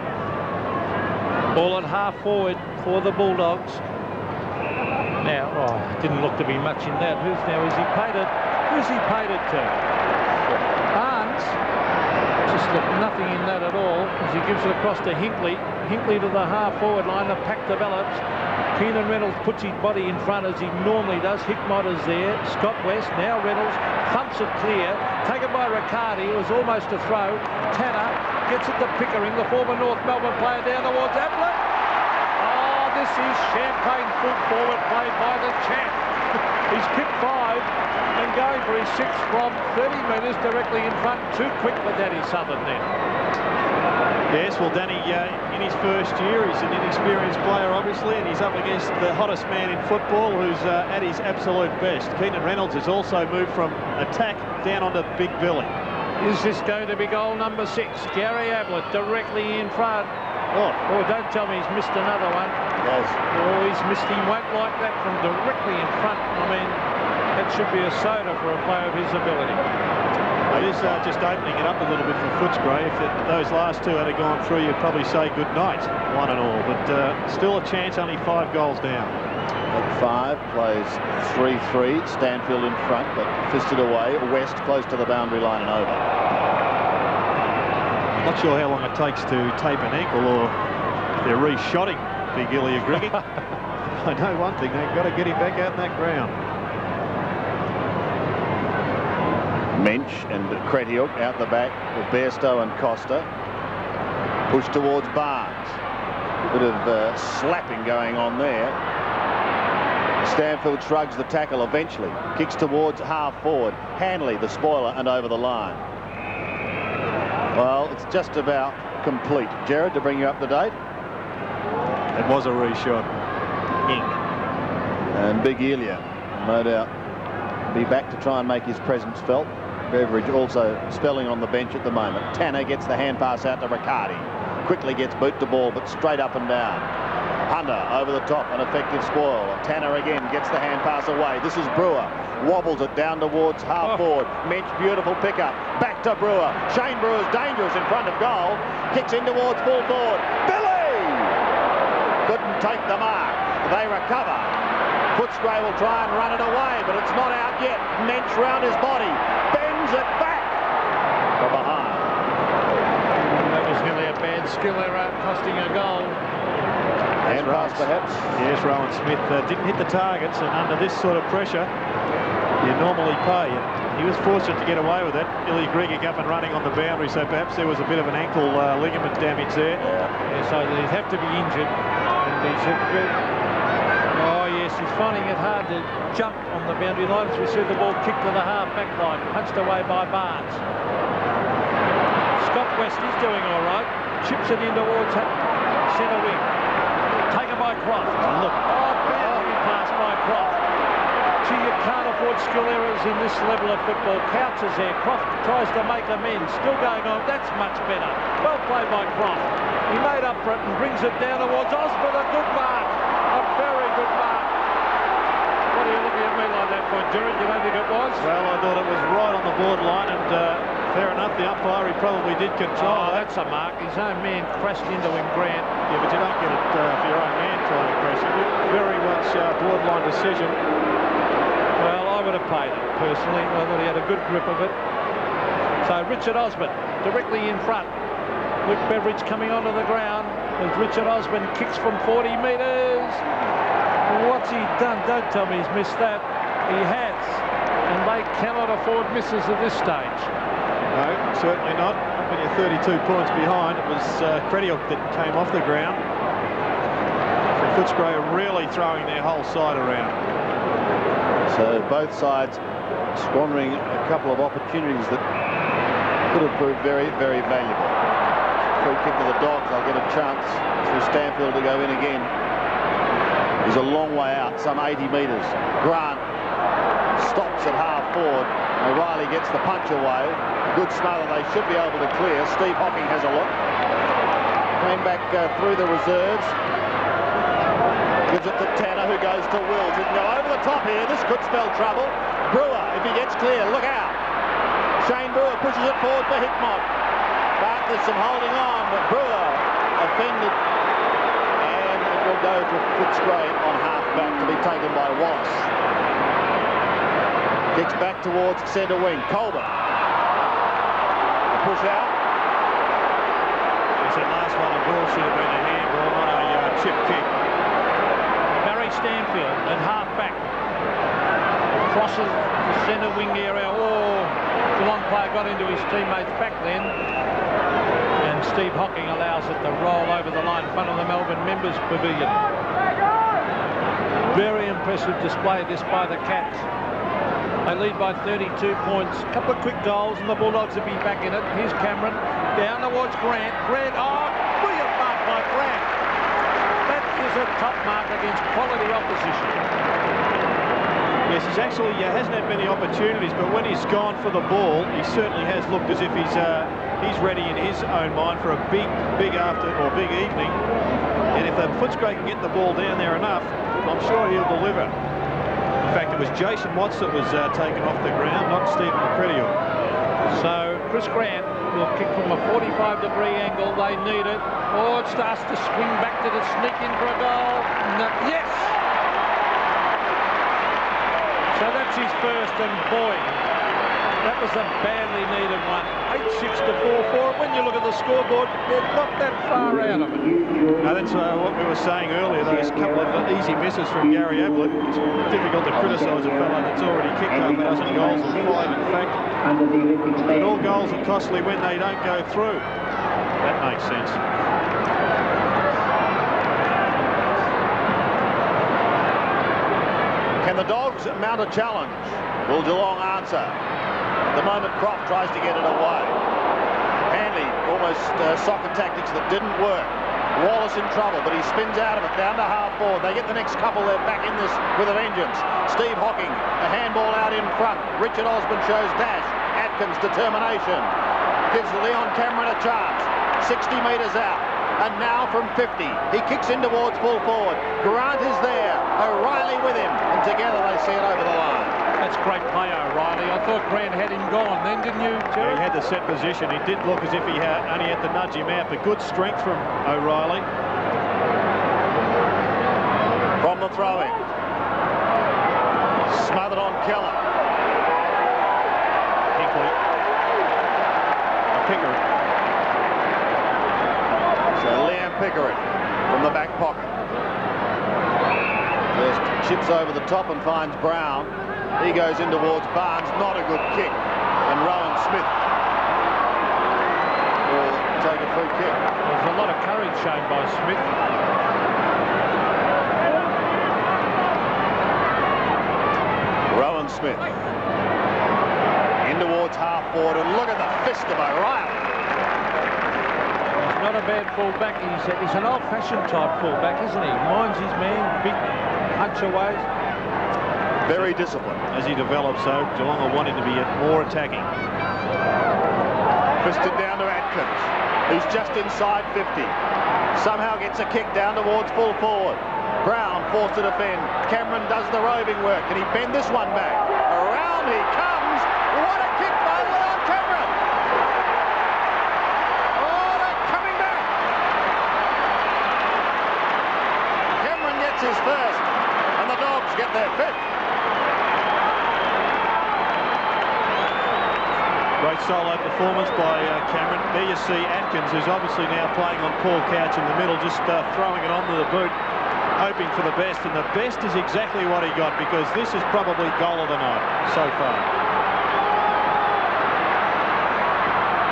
Ball at half forward for the Bulldogs. Now, didn't look to be much in that. Who's he paid it? Who's he paid it to? Barnes. Just nothing in that at all as he gives it across to Hinkley. Hinkley to the half forward line. The pack develops. Keenan Reynolds puts his body in front as he normally does. Hickmott is there. Scott West. Now Reynolds thumps it clear. Taken by Riccardi. It was almost a throw. Tanner gets it to Pickering, the former North Melbourne player, down towards Ablett. Oh, this is champagne foot forward played by the champ. He's kicked 5 and going for his 6th from 30 metres directly in front. Too quick for Danny Southern then. Yes, well, Danny, in his first year, he's an inexperienced player, obviously, and he's up against the hottest man in football who's at his absolute best. Keenan Reynolds has also moved from attack down onto Big Billy. Is this going to be goal number 6? Gary Ablett directly in front. Oh, don't tell me he's missed another one. Yes. Oh, he's missed. He won't like that from directly in front. I mean, that should be a soda for a player of his ability. It is just opening it up a little bit for Footscray. If those last two had gone through, you'd probably say good night, one and all. But still a chance, only 5 goals down. At 5, plays 3-3. Stanfield in front, but fisted away. West close to the boundary line and over. Not sure how long it takes to tape an ankle or if they're re-shotting Big Ilya Griggy. I know one thing, they've got to get him back out in that ground. Mensch and Kretiuk out the back with Bairstow and Costa. Push towards Barnes. Bit of slapping going on there. Stanfield shrugs the tackle eventually. Kicks towards half forward. Hanley, the spoiler, and over the line. Well, it's just about complete. Jared, to bring you up to date. It was a reshot. Ink. And Big Ilya, no doubt, be back to try and make his presence felt. Beveridge also spelling on the bench at the moment. Tanner gets the hand pass out to Riccardi. Quickly gets boot to ball, but straight up and down. Hunter over the top, an effective spoil. Tanner again gets the hand pass away. This is Brewer. Wobbles it down towards half forward. Mensch, beautiful pickup. Back to Brewer. Shane Brewer's dangerous in front of goal. Kicks in towards full forward. Billy! Couldn't take the mark. They recover. Footscray will try and run it away, but it's not out yet. Mensch round his body. Bends it back. From behind. That was nearly a bad skill error, costing a goal. Hand pass perhaps. Yes, Rowan Smith didn't hit the targets, and under this sort of pressure, you normally pay. He was fortunate to get away with it. Ilya Griggy up and running on the boundary, so perhaps there was a bit of an ankle ligament damage there. Yeah, so he'd have to be injured. And he's oh yes, he's finding it hard to jump on the boundary line. As we see the ball kicked to the half-back line, punched away by Barnes. Scott West is doing all right. Chips it in towards centre wing. Taken by Croft. Look. Oh, badly passed by Croft. Gee, you can't afford skill errors in this level of football. Couch is there. Croft tries to make amends. Still going on. That's much better. Well played by Croft. He made up for it and brings it down towards Osborne. A good mark. A very good mark. What are you looking at me like that for, Jared? You don't think it was? Well, I thought it was right on the borderline, and Fair enough, the umpire, he probably did control. That's a mark. His own man crashed into him, Grant. Yeah, but you don't get it for your own man trying to crash into it. Very much borderline decision. Well, I would have paid it, personally. I thought he had a good grip of it. So Richard Osborne directly in front. Luke Beveridge coming onto the ground as Richard Osborne kicks from 40 metres. What's he done? Don't tell me he's missed that. He has. And they cannot afford misses at this stage. No, certainly not. When you're 32 points behind, it was Crediok that came off the ground. So Footscray are really throwing their whole side around. So both sides squandering a couple of opportunities that could have proved very, very valuable. Free kick to the Dogs. They'll get a chance through Stanfield to go in again. He's a long way out, some 80 metres. Grant stops at half forward. O'Reilly gets the punch away. Good smother they should be able to clear. Steve Hocking has a look. Came back through the reserves. Gives it to Tanner, who goes to Wills. He can go over the top here. This could spell trouble. Brewer, if he gets clear, look out. Shane Brewer pushes it forward for Hickmott. But there's some holding on, but Brewer offended. And it will go to Footscray on half-back to be taken by Wallace. Kicks back towards centre wing. Colbert. A push out. It's that last one, the ball should have been a handball, not a chip kick. Barry Stanfield at half-back. Crosses the centre wing area. Oh, Geelong player got into his teammates back then. And Steve Hocking allows it to roll over the line in front of the Melbourne Members Pavilion. Very impressive display this by the Cats. They lead by 32 points. A couple of quick goals and the Bulldogs will be back in it. Here's Cameron down towards Grant. Grant, oh, brilliant mark by Grant. That is a top mark against quality opposition. Yes, he hasn't had many opportunities, but when he's gone for the ball, he certainly has looked as if he's ready in his own mind for a big evening. And if Footscray can get the ball down there enough, I'm sure he'll deliver. In fact, it was Jason Watts that was taken off the ground, not Stephen Crediok. So Chris Grant will kick from a 45-degree angle. They need it. Oh, it starts to swing back to the sneak in for a goal. No, yes! So that's his first, and boy, that was a badly needed one. 8-6 to 4-4. When you look at the scoreboard, they're not that far out of it. No, that's what we were saying earlier, those couple of easy misses from Gary Ablett. It's difficult to criticise a fellow that's already kicked 1,000 goals or 5, in fact. But all goals are costly when they don't go through. That makes sense. Can the Dogs mount a challenge? Will Geelong answer? At the moment, Croft tries to get it away. Hanley, almost soccer tactics that didn't work. Wallace in trouble, but he spins out of it, down to half forward. They get the next couple, they're back in this with a vengeance. Steve Hocking, a handball out in front. Richard Osborne shows dash. Atkins, determination. Gives Leon Cameron a chance. 60 metres out. And now from 50, he kicks in towards full forward. Grant is there. O'Reilly with him. And together they see it over the line. That's great play, O'Reilly. I thought Grant had him gone then, didn't you, Terry? Yeah, he had the set position. He did look as if he only had to nudge him out, but good strength from O'Reilly. From the throw-in. Smothered on Keller. Pickering. So Liam Pickering from the back pocket. Just chips over the top and finds Brown. He goes in towards Barnes. Not a good kick. And Rowan Smith will take a free kick. There's a lot of courage shown by Smith. Rowan Smith in towards half forward, and look at the fist of O'Reilly. He's not a bad fullback. He's an old-fashioned type fullback, isn't he? Minds his man, big punch away. Very disciplined. As he develops, so Geelong are wanting to be more attacking. Fisted down to Atkins, who's just inside 50. Somehow gets a kick down towards full forward. Brown forced to defend. Cameron does the roving work. Can he bend this one back? Around he comes. What a kick by Leon Cameron. his first, and the Dogs get their 5th. Great solo performance by Cameron. There you see Atkins, who's obviously now playing on Paul Couch in the middle, just throwing it onto the boot, hoping for the best. And the best is exactly what he got, because this is probably goal of the night so far.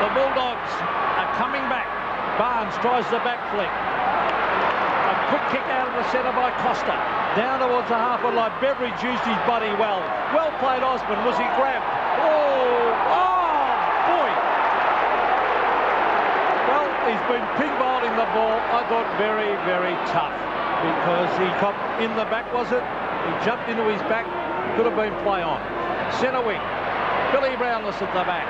The Bulldogs are coming back. Barnes tries the back flick. A quick kick out of the centre by Costa. Down towards the half-wide line. Beveridge used his body well. Well played, Osborne. Was he grabbed? Oh, boy. Well, he's been pig-bowling the ball. I thought very, very tough, because he got in the back, was it? He jumped into his back. Could have been play on. Centre wing. Billy Brownless at the back.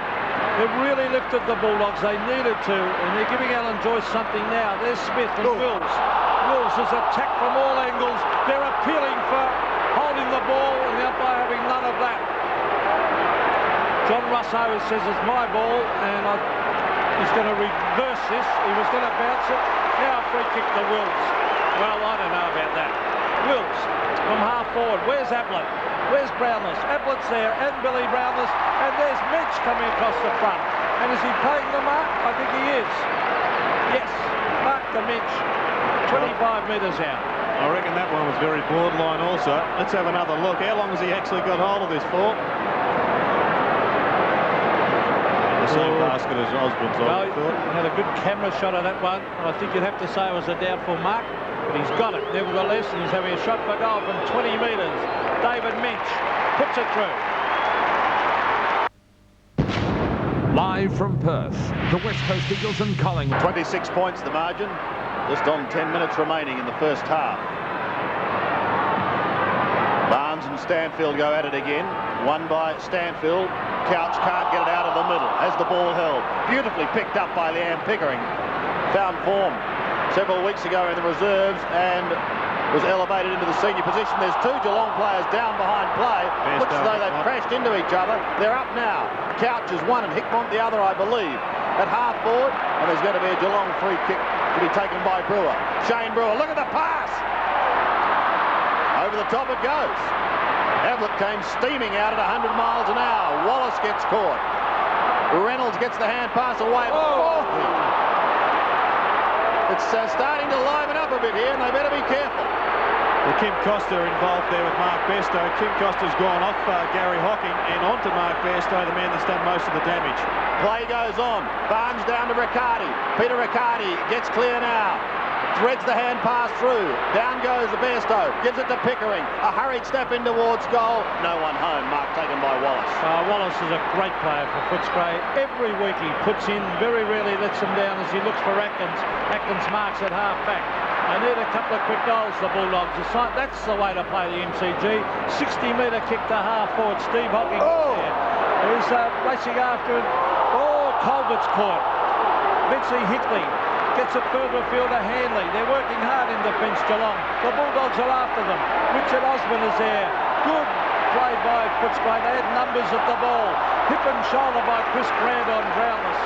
They've really lifted the Bulldogs. They needed to, and they're giving Alan Joyce something now. There's Smith and Wills. Wills is attacked from all angles. They're appealing for holding the ball, and the umpire having none of that. John Russo says it's my ball, and he's going to reverse this. He was going to bounce it. Now a free kick to Wills. Well, I don't know about that. Wills from half forward. Where's Ablett? Where's Brownless? Ablett's there, and Billy Brownless, and there's Mitch coming across the front. And is he paying the mark? I think he is. Yes, mark to Mitch. 25 metres out. I reckon that one was very borderline also. Let's have another look. How long has he actually got hold of this for? The same basket as Osborne's, I thought. He had a good camera shot of that one. I think you'd have to say it was a doubtful mark, but he's got it nevertheless, and he's having a shot for goal from 20 metres. David Minch puts it through. Live from Perth, the West Coast Eagles and Collingwood. 26 points the margin, just on 10 minutes remaining in the first half. Barnes and Stanfield go at it again. Won by Stanfield. Couch can't get it out of the middle. Has the ball held. Beautifully picked up by Liam Pickering. Found form several weeks ago in the reserves and was elevated into the senior position. There's 2 Geelong players down behind play. Looks as though they've crashed into each other. They're up now. Couch is one and Hickmont the other, I believe. At half forward, and there's going to be a Geelong free kick to be taken by Brewer. Shane Brewer, look at the pass! Over the top it goes. Ablett came steaming out at 100 miles an hour. Wallace gets caught. Reynolds gets the hand pass away. Oh. It's starting to liven up a bit here, and they better be careful. Well, Kim Costa involved there with Mark Bairstow. Kim Costa's gone off Gary Hocking and onto Mark Bairstow, the man that's done most of the damage. Play goes on. Barnes down to Riccardi. Peter Riccardi gets clear now. Threads the hand pass through. Down goes the Bairstow. Gives it to Pickering. A hurried step in towards goal. No one home. Mark taken by Wallace. Wallace is a great player for Footscray. Every week he puts in, very rarely lets him down as he looks for Atkins. Atkins marks at half back. They need a couple of quick goals, the Bulldogs. That's the way to play the MCG. 60-metre kick to half forward. Steve Hocking is racing after it. Oh, Colbert's caught. Vincey Hickley gets it further afield to Hanley. They're working hard in defence, Geelong. The Bulldogs are after them. Richard Osborne is there. Good play by Footscray. They had numbers at the ball. Hip and shoulder by Chris Grant on Brownless.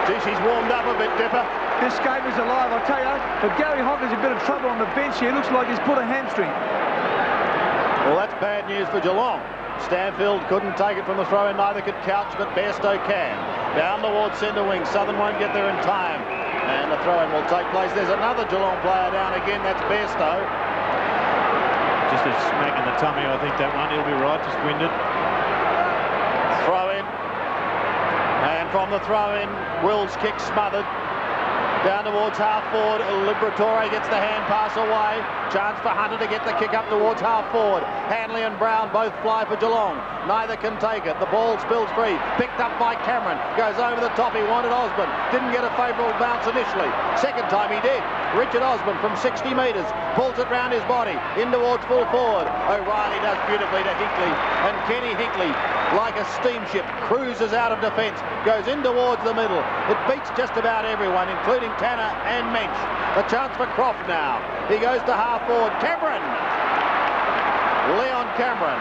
Gee, she's warmed up a bit, Dipper. This game is alive, I tell you. But Gary Hocker's a bit of trouble on the bench here. Looks like he's put a hamstring. Well, that's bad news for Geelong. Stanfield couldn't take it from the throw-in, neither could Couch, but Bairstow can. Down towards centre wing. Southern won't get there in time. And the throw-in will take place. There's another Geelong player down again. That's Bairstow. Just a smack in the tummy, I think, that one. He'll be right, just winded. Throw-in. And from the throw-in, Will's kick smothered. Down towards half forward, Liberatore gets the hand pass away. Chance for Hunter to get the kick up towards half forward. Hanley and Brown both fly for Geelong. Neither can take it. The ball spills free. Picked up by Cameron. Goes over the top. He wanted Osborne. Didn't get a favourable bounce initially. Second time he did. Richard Osborne from 60 metres. Pulls it round his body. In towards full forward. O'Reilly does beautifully to Hickley. And Kenny Hickley, like a steamship, cruises out of defence. Goes in towards the middle. It beats just about everyone, including Tanner and Mensch. A chance for Croft now. He goes to half forward. Cameron. Leon Cameron.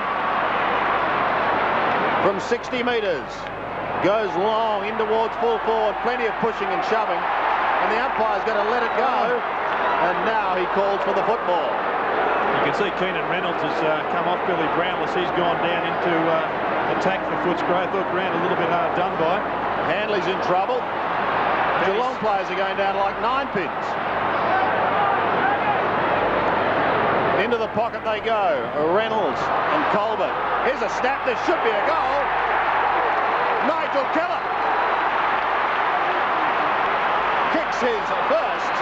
From 60 metres. Goes long in towards full forward. Plenty of pushing and shoving. And the umpire's going to let it go. and now he calls for the football. You can see Keenan Reynolds has come off Billy Brownless. He's gone down into attack for Footscray. I thought Grant a little bit hard done by. Hanley's in trouble. Geelong players are going down like 9 pins. Into the pocket they go. Reynolds and Colbert. Here's a snap. There should be a goal. Nigel Keller kicks his first.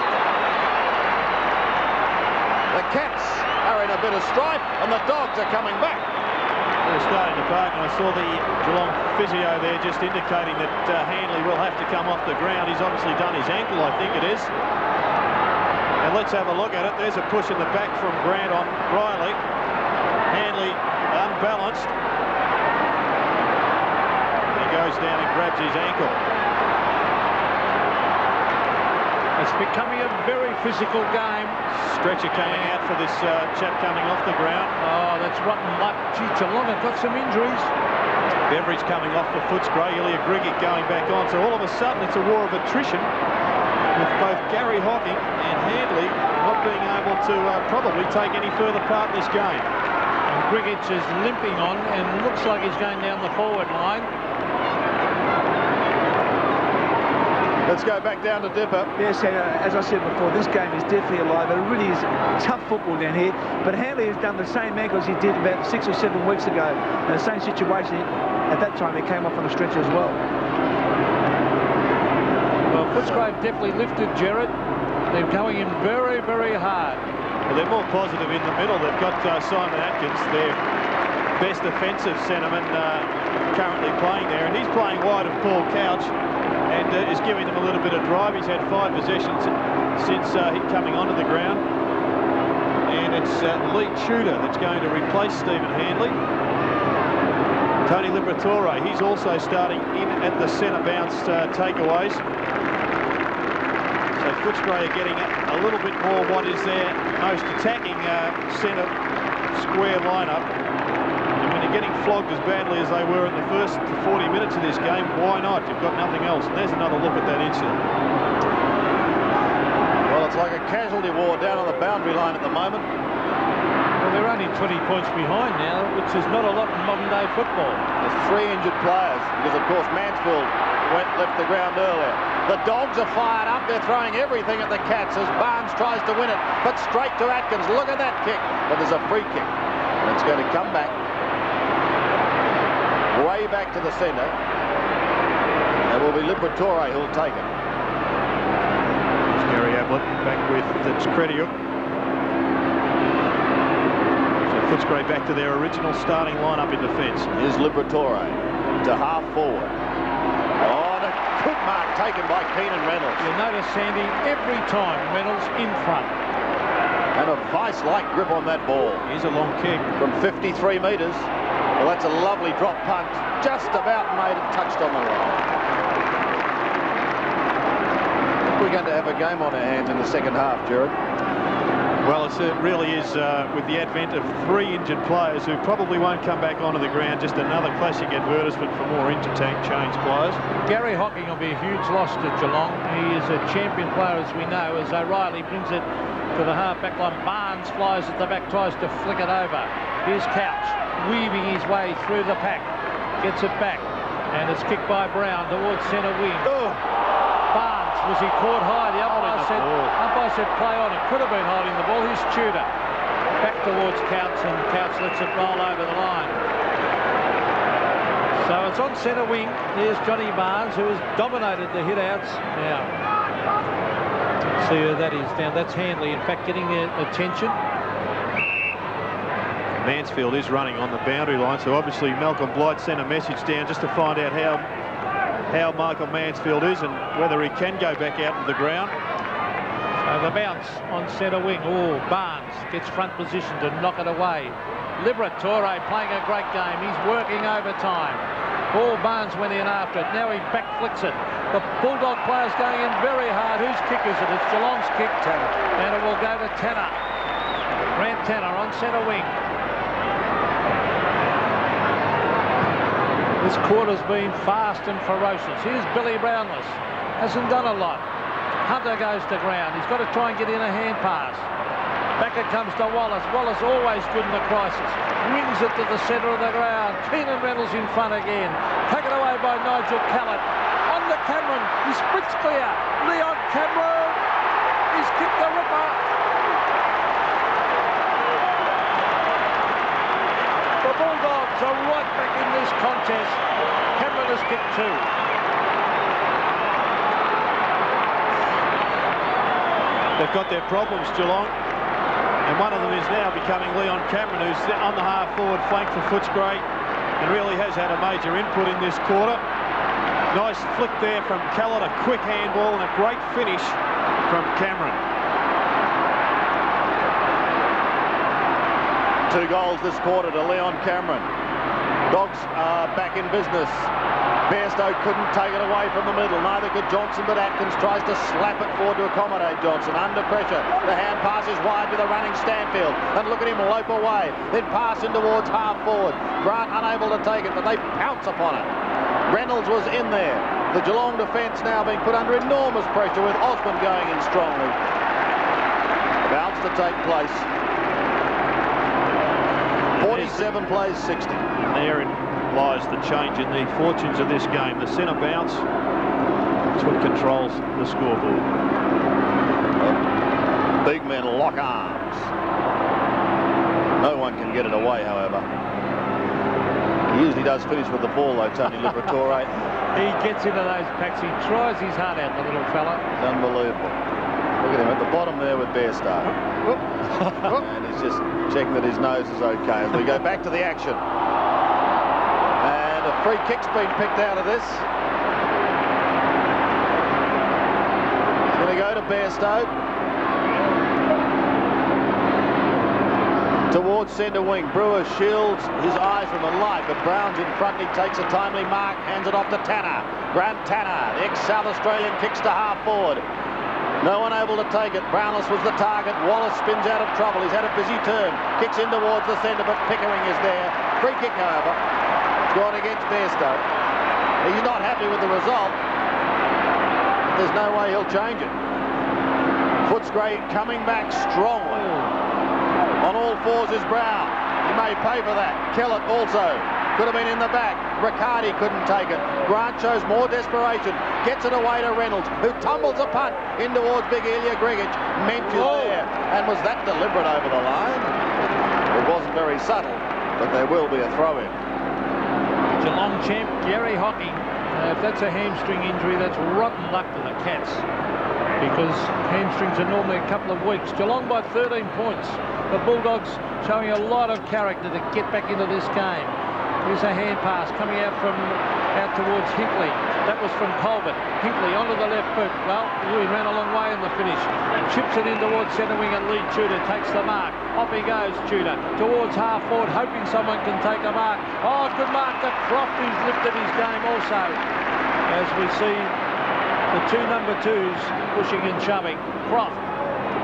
The Cats are in a bit of strife, and the Dogs are coming back. They're starting to bark, and I saw the Geelong physio there just indicating that Hanley will have to come off the ground. He's obviously done his ankle, I think it is. And let's have a look at it. There's a push in the back from Grant on Riley. Hanley unbalanced. He goes down and grabs his ankle. It's becoming a very physical game. Stretcher coming out for this chap coming off the ground. Oh, that's rotten luck. Gee, Geelong have got some injuries. Beveridge coming off for Footscray. Ilya Grigic going back on. So all of a sudden it's a war of attrition with both Gary Hocking and Handley not being able to probably take any further part in this game. And Grigic is limping on and looks like he's going down the forward line. Let's go back down to Dipper. Yes, as I said before, this game is definitely alive. It really is tough football down here. But Hanley has done the same ankle as he did about 6 or 7 weeks ago. In the same situation, at that time he came off on a stretcher as well. Well, Footscray definitely lifted Gerard. They're going in very, very hard. Well, they're more positive in the middle. They've got Simon Atkins, their best offensive centreman, currently playing there. And he's playing wide of Paul Couch. And is giving them a little bit of drive. He's had 5 possessions since he coming onto the ground. And it's Lee Tudor that's going to replace Stephen Handley. Tony Liberatore, he's also starting in at the centre bounce takeaways. So Footscray are getting a little bit more what is their most attacking centre square lineup. And when you're getting flogged as badly as they were in the first 40 minutes of this game, why not? You've got nothing else. And there's another look at that incident. Well, it's like a casualty war down on the boundary line at the moment. Well, they're only 20 points behind now, which is not a lot in modern-day football. There's 3 injured players because, of course, Mansfield left the ground earlier. The Dogs are fired up. They're throwing everything at the Cats as Barnes tries to win it, but straight to Atkins. Look at that kick. But there's a free kick, and it's going to come back. Way back to the centre. It will be Liberatore who'll take it. There's Gary Ablett back with Crediuk. So Footscray back to their original starting lineup in defence. Here's Liberatore to half forward. Oh, and a good mark taken by Keenan Reynolds. You'll notice, Sandy, every time Reynolds in front. And a vice-like grip on that ball. Here's a long kick. From 53 metres. Well, that's a lovely drop punt. Just about made it, touched on the line. We're going to have a game on our hands in the second half, Gerard. Well, it really is with the advent of 3 injured players who probably won't come back onto the ground. Just another classic advertisement for more interchange players. Gary Hocking will be a huge loss to Geelong. He is a champion player, as we know, as O'Reilly brings it to the half-back line. Barnes flies at the back, tries to flick it over. Here's Couch, weaving his way through the pack. Gets it back, and it's kicked by Brown towards centre wing. Oh. Barnes, was he caught high? The umpire said play on. It could have been holding the ball. Here's Tudor. Back towards Couch, and Couch lets it roll over the line. So it's on centre wing. Here's Johnny Barnes, who has dominated the hit-outs. Now, see who that is down. That's Handley, in fact, getting the attention. Mansfield is running on the boundary line, so obviously Malcolm Blight sent a message down just to find out how Michael Mansfield is and whether he can go back out to the ground. So the bounce on centre wing. Oh, Barnes gets front position to knock it away. Liberatore playing a great game. He's working overtime. Paul Barnes went in after it. Now he back flicks it. The Bulldog player's going in very hard. Whose kick is it? It's Geelong's kick. Tanner. And it will go to Tanner. Grant Tanner on centre wing. This quarter's been fast and ferocious. Here's Billy Brownless. Hasn't done a lot. Hunter goes to ground. He's got to try and get in a hand pass. Back it comes to Wallace. Wallace always good in the crisis. Wings it to the centre of the ground. Keenan Reynolds in front again. Taken away by Nigel Callett. On to Cameron. He sprints clear. Leon Cameron. He's kicked the ripper. The Bulldogs are right back in this contest. Cameron has kicked 2. They've got their problems, Geelong. And one of them is now becoming Leon Cameron, who's on the half-forward flank for Footscray and really has had a major input in this quarter. Nice flick there from Callett, a quick handball and a great finish from Cameron. 2 goals this quarter to Leon Cameron. Dogs are back in business. Bairstow couldn't take it away from the middle. Neither could Johnson, but Atkins tries to slap it forward to accommodate Johnson. Under pressure. The hand pass is wide to the running Stanfield. And look at him lope away. Then pass in towards half forward. Grant unable to take it, but they pounce upon it. Reynolds was in there. The Geelong defence now being put under enormous pressure with Osmond going in strongly. Bounce to take place. 47 plays 60. Therein lies the change in the fortunes of this game. The centre bounce, it's what controls the scoreboard. Big men lock arms. No one can get it away, however. He usually does finish with the ball, though, Tony Liberatore. He gets into those packs. He tries his heart out, the little fella. It's unbelievable. Look at him at the bottom there with Bairstow. And he's just checking that his nose is okay. As we go back to the action. And a free kick's been picked out of this. He's going to go to Bairstow. Towards centre wing. Brewer shields his eyes from the light, but Brown's in front. He takes a timely mark, hands it off to Tanner. Grant Tanner, the ex-South Australian, kicks to half forward. No one able to take it. Brownless was the target. Wallace spins out of trouble. He's had a busy turn. Kicks in towards the centre, but Pickering is there. Free kick, however. It's gone against Bairstow. He's not happy with the result. There's no way he'll change it. Footscray coming back strongly. On all fours is Brown. He may pay for that. Kellett also. Could have been in the back. Riccardi couldn't take it. Grant shows more desperation. Gets it away to Reynolds, who tumbles a punt in towards big Ilya Grigic. Mensch is there. And was that deliberate over the line? It wasn't very subtle, but there will be a throw-in. Geelong champ Gary Hocking. If that's a hamstring injury, that's rotten luck to the Cats, because hamstrings are normally a couple of weeks. Geelong by 13 points. The Bulldogs showing a lot of character to get back into this game. Here's a hand pass coming out towards Hinkley. That was from Colbert. Hinkley onto the left boot. Well, he ran a long way in the finish. Chips it in towards centre wing, and Lee Tudor takes the mark. Off he goes, Tudor, towards half forward, hoping someone can take a mark. Oh, good mark to Croft, who's lifted his game also. As we see the 2 number 2s pushing and shoving. Croft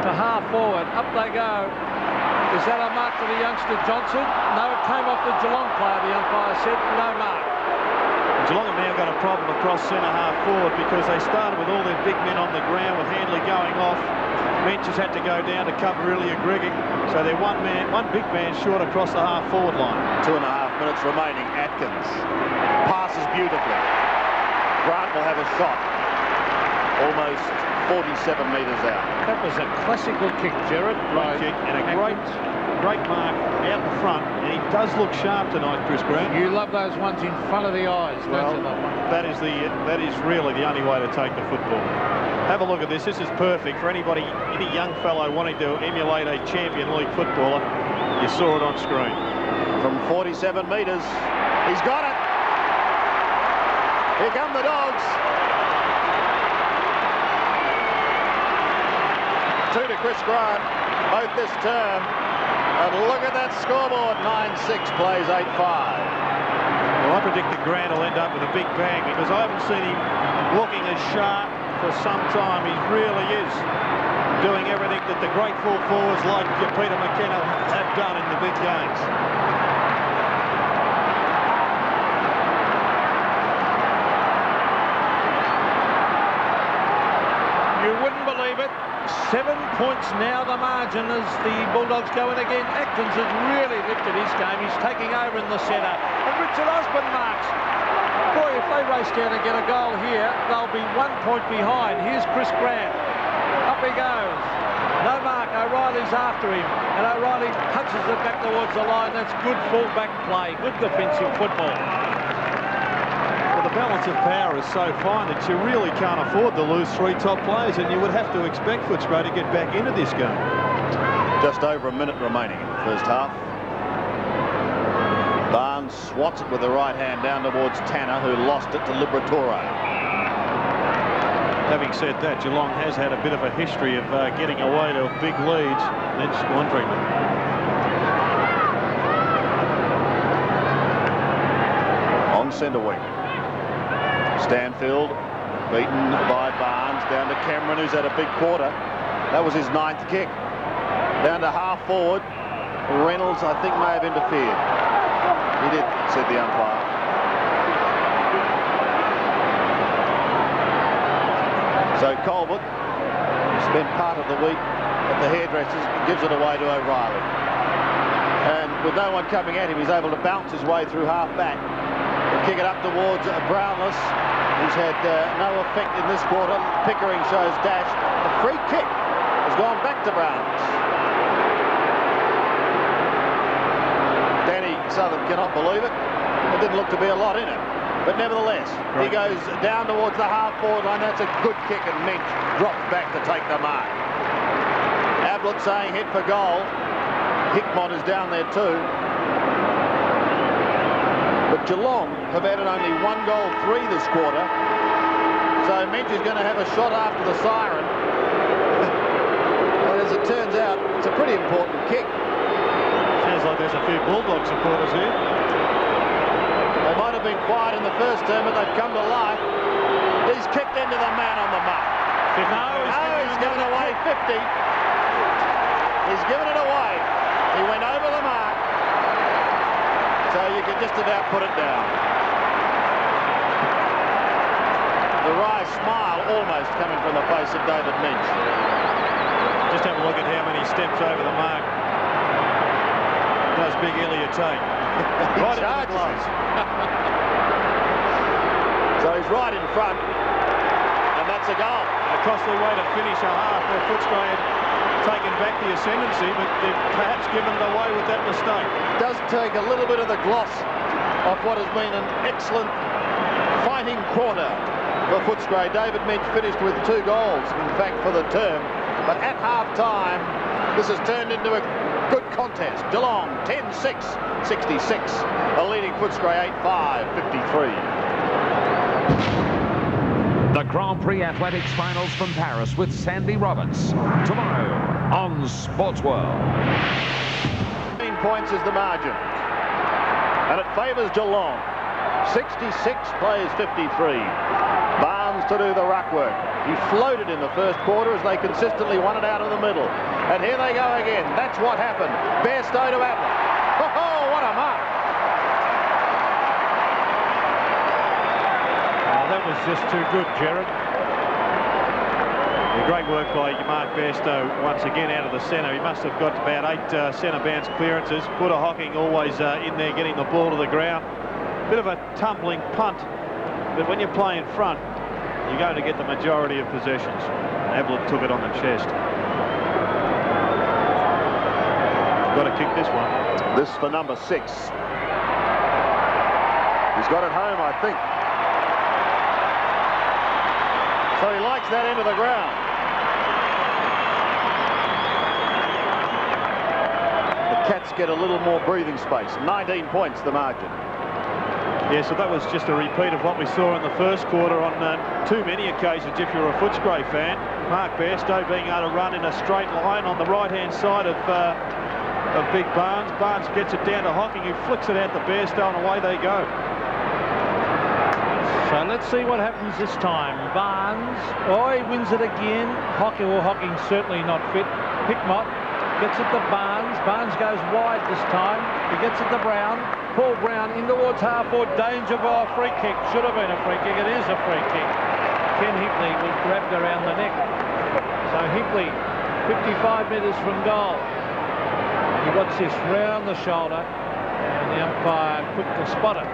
to half forward. Up they go. Is that a mark to the youngster Johnson? No, it came off the Geelong player, the umpire said. No mark. Geelong have now got a problem across centre half forward, because they started with all their big men on the ground with Handley going off. Mensch has had to go down to cover Ilya Grigic, so they're one big man short across the half forward line. 2.5 minutes remaining. Atkins passes beautifully. Grant will have a shot. Almost 47 metres out. That was a classical kick, Gerard. Great kick and a great mark out in front. And he does look sharp tonight, Chris Grant. You love those ones in front of the eyes, don't you? That is really the only way to take the football. Have a look at this. This is perfect for any young fellow wanting to emulate a Champion League footballer. You saw it on screen. From 47 metres, he's got it. Here come the Dogs. 2 to Chris Grant, both this term. And look at that scoreboard, 9-6, plays 8-5. Well, I predict that Grant will end up with a big bang, because I haven't seen him looking as sharp for some time. He really is doing everything that the great full forwards like Peter McKenna have done in the big games. You wouldn't believe it. 7 points now the margin as the Bulldogs go in again. Atkins has really lifted his game. He's taking over in the centre. And Richard Osborne marks. Boy, if they race down and get a goal here, they'll be 1 point behind. Here's Chris Grant. Up he goes. No mark. O'Reilly's after him. And O'Reilly punches it back towards the line. That's good full-back play. Good defensive football. The balance of power is so fine that you really can't afford to lose 3 top players, and you would have to expect Footscray to get back into this game. Just over a minute remaining in the first half. Barnes swats it with the right hand down towards Tanner, who lost it to Liberatore. Having said that, Geelong has had a bit of a history of getting away to big leads and then squandering them. On centre wing. Stanfield beaten by Barnes, down to Cameron, who's had a big quarter. That was his 9th kick. Down to half forward. Reynolds, I think, may have interfered. He did, said the umpire. So Colbert, who spent part of the week at the hairdressers, gives it away to O'Reilly. And with no one coming at him, he's able to bounce his way through half back and kick it up towards Brownless, who's had no effect in this quarter. Pickering shows dash. The free kick has gone back to Brownless. Danny Southern cannot believe it. There didn't look to be a lot in it. But nevertheless, he goes down towards the half-forward line. That's a good kick, and Minch drops back to take the mark. Ablett saying head for goal. Hickmott is down there too. But Geelong have added only 1 goal, 3 this quarter. So Minch is going to have a shot after the siren. And as it turns out, it's a pretty important kick. Sounds like there's a few Bulldog supporters here. They might have been quiet in the first term, but they've come to life. He's kicked into the man on the mark. He's given away 50. He's given it away. He went over the mark. So you can just about put it down. The wry smile almost coming from the face of David Minch. Just have a look at how many steps over the mark does Big Elliot take. Right charges. So he's right in front, and that's a goal. A costly way to finish a half where Footscray had taken back the ascendancy, but they've perhaps given it away with that mistake. It does take a little bit of the gloss off what has been an excellent fighting quarter for Footscray. David Minch finished with 2 goals, in fact, for the term. But at half-time, this has turned into a good contest. Geelong 10-6, 66. A leading Footscray 8-5, 53. The Grand Prix Athletics Finals from Paris with Sandy Roberts. Tomorrow on Sports World. 15 points is the margin. And it favours Geelong. 66 plays 53. Barnes to do the ruck work. He floated in the first quarter as they consistently won it out of the middle. And here they go again. That's what happened. Bairstow to Ablett. Oh, what a mark. That was just too good, Gerard. Great work by Mark Bairstow once again out of the centre. He must have got about 8 centre bounce clearances. Porter Hocking always in there getting the ball to the ground. Bit of a tumbling punt, but when you play in front, you're going to get the majority of possessions. Ablett took it on the chest. Got to kick this one. This for number 6. He's got it home, I think. So he likes that end of the ground. The Cats get a little more breathing space. 19 points, the margin. Yeah, so that was just a repeat of what we saw in the first quarter on too many occasions if you're a Footscray fan. Mark Bairstow being able to run in a straight line on the right-hand side of Big Barnes. Barnes gets it down to Hocking, who flicks it out to Bairstow, and away they go. So let's see what happens this time. Barnes, he wins it again. Hocking's certainly not fit. Hickmott gets it to Barnes. Barnes goes wide this time. He gets it to Brown. Paul Brown in towards half-forward. Danger by a free kick. Should have been a free kick. It is a free kick. Ken Hickney was grabbed around the neck. Hinkley, 55 metres from goal. He wants this round the shoulder, and the umpire quick to spot it.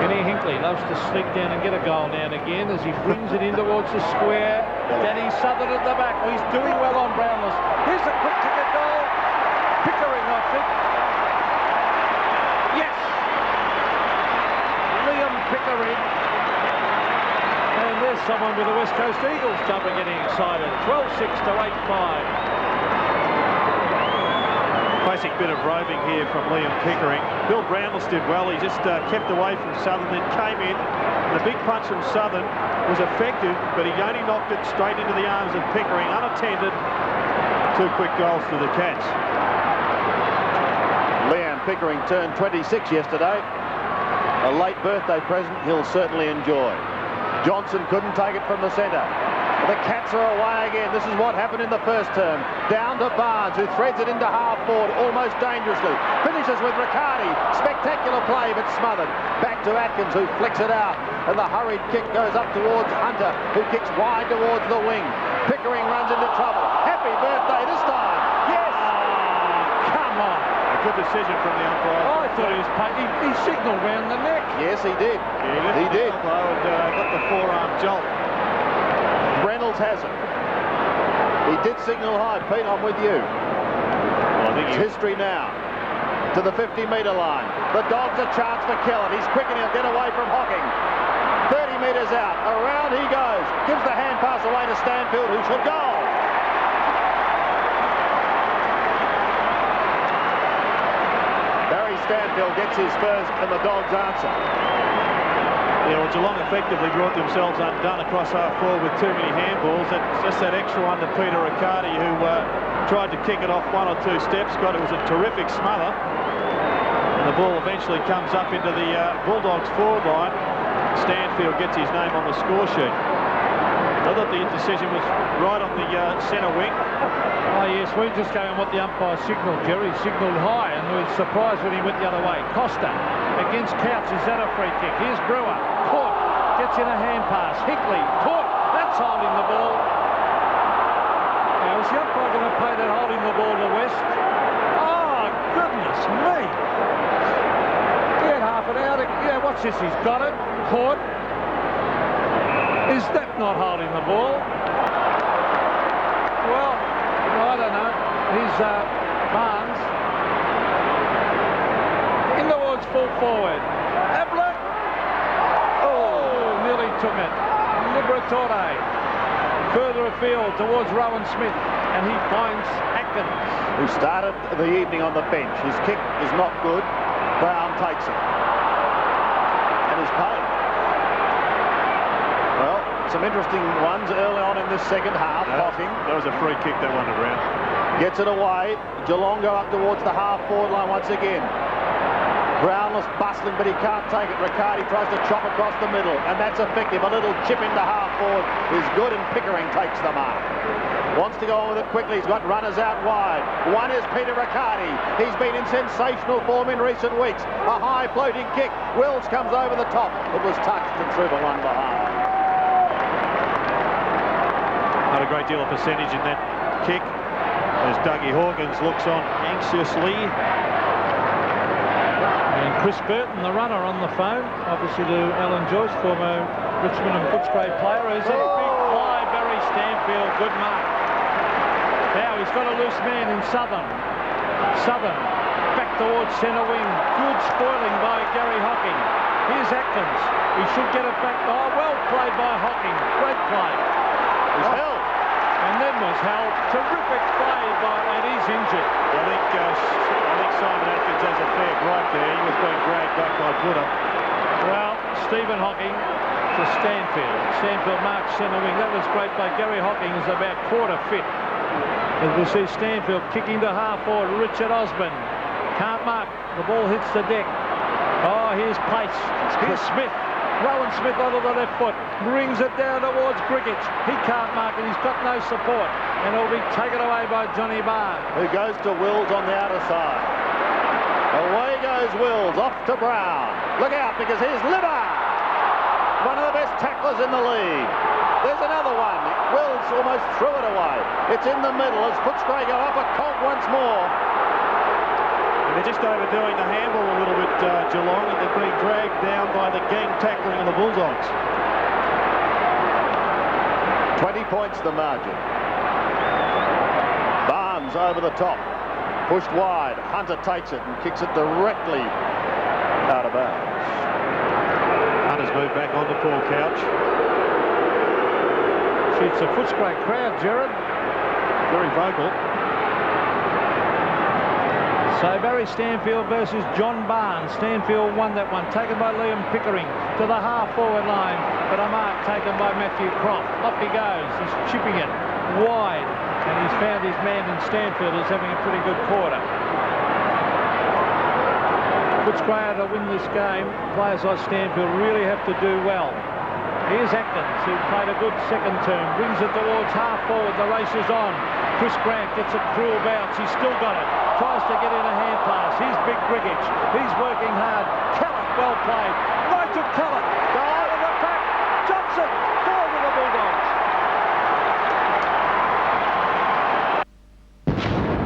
Kenny Hinkley loves to sneak down and get a goal now and again as he brings it in towards the square. Danny Southern at the back. Well, he's doing well on Brownless. Here's a quick ticket goal. Pickering, I think. Yes! Liam Pickering. And there's someone with the West Coast Eagles jumper getting excited. 12-6 to 8-5. Classic bit of roving here from Liam Pickering. Bill Brownless did well. He just kept away from Southern, then came in. The big punch from Southern was effective, but he only knocked it straight into the arms of Pickering, unattended. 2 quick goals to the Cats. Liam Pickering turned 26 yesterday. A late birthday present he'll certainly enjoy. Johnson couldn't take it from the centre. The Cats are away again. This is what happened in the first term. Down to Barnes, who threads it into half forward almost dangerously. Finishes with Riccardi. Spectacular play, but smothered. Back to Atkins, who flicks it out. And the hurried kick goes up towards Hunter, who kicks wide towards the wing. Pickering runs into trouble. Happy birthday this time. Yes! Come on. A good decision from the umpire. I thought he signalled round the neck. Yes, he did. Yeah, he did. And got the forearm jolt. Reynolds has it. He did signal high. Pete, I'm with you. Well, I think it's history now. To the 50-metre line. The Dogs a chance for Kellen. He's quick and he'll get away from Hocking. 30 metres out. Around he goes. Gives the hand pass away to Stanfield, who should go. Barry Stanfield gets his first and the Dogs answer. Yeah, well, Geelong effectively brought themselves undone across half forward with too many handballs. That's just that extra one to Peter Riccardi, who tried to kick it off 1 or 2 steps. It was a terrific smother. And the ball eventually comes up into the Bulldogs forward line. Stanfield gets his name on the score sheet. I thought the decision was right on the centre wing. Oh, yes, we're just going on what the umpire signalled, Jerry. Signalled high, and we were surprised when he went the other way. Costa against Couch. Is that a free kick? Here's Brewer. Caught. Gets in a hand pass. Hinkley. Caught. That's holding the ball. Now, is the umpire going to play that holding the ball to West? Oh, goodness me. Get half an hour. Yeah, what's this? He's got it. Caught. Is that not holding the ball? Well, I don't know. Here's Barnes. In towards full forward. Ablett. Oh, nearly took it. Liberatore. Further afield towards Rowan Smith. And he finds Atkins, who started the evening on the bench. His kick is not good. Brown takes it. And is paid. Well, some interesting ones early on in this second half. Hocking. That was a free kick that won around. Gets it away. Geelong go up towards the half forward line once again. Brownless bustling, but he can't take it. Riccardi tries to chop across the middle, and that's effective. A little chip into half forward is good, and Pickering takes the mark. Wants to go on with it quickly. He's got runners out wide. One is Peter Riccardi. He's been in sensational form in recent weeks. A high floating kick. Wills comes over the top. It was touched and through the one behind. Not a great deal of percentage in that kick as Dougie Hawkins looks on anxiously. And Chris Burton, the runner, on the phone, obviously to Alan Joyce, former Richmond and Footscray player. Is a big fly, Barry Stanfield, good mark. Now he's got a loose man in Southern. Southern back towards centre wing. Good spoiling by Gary Hocking. Here's Atkins. He should get it back. Oh, well played by Hocking. Great play. He's held. And then was held. Terrific play by, and he's injured. I think Simon Atkins has a fair gripe there. He was being dragged back by Buddha. Well, Stephen Hocking to Stanfield. Stanfield marks centre wing. That was great by Gary Hocking. Is about quarter fit. As we see Stanfield kicking to half forward. Richard Osborne can't mark. The ball hits the deck. Oh, here's pace. Here's Smith. Rowan Smith onto the left foot. Brings it down towards Griggich. He can't mark it. He's got no support. And it'll be taken away by Johnny Barr. Who goes to Wills on the outer side. Away goes Wills. Off to Brown. Look out, because here's Libba. One of the best tacklers in the league. There's another one. Wills almost threw it away. It's in the middle as Footscray go up a colt once more. And they're just overdoing the handball a little bit, Geelong, and they're being dragged down by the gang tackling of the Bulldogs. 20 points the margin. Barnes over the top. Pushed wide. Hunter takes it and kicks it directly out of bounds. Hunter's moved back onto Paul Couch. It's a Footscray crowd, Gerard. Very vocal. So Barry Stanfield versus John Barnes. Stanfield won that one, taken by Liam Pickering to the half-forward line, but a mark taken by Matthew Croft. Up he goes. He's chipping it wide, and he's found his man in Stanfield who's having a pretty good quarter. Footscray to win this game. Players like Stanfield really have to do well. Here's Atkins, who played a good second term, brings it towards half-forward. The race is on. Chris Grant gets a cruel bounce. He's still got it. Tries to get in a hand pass. Here's Big Griggage. He's working hard. Kellett, well played. Right to Kellett. Go out of the pack. Johnson. Ball to the Bulldogs.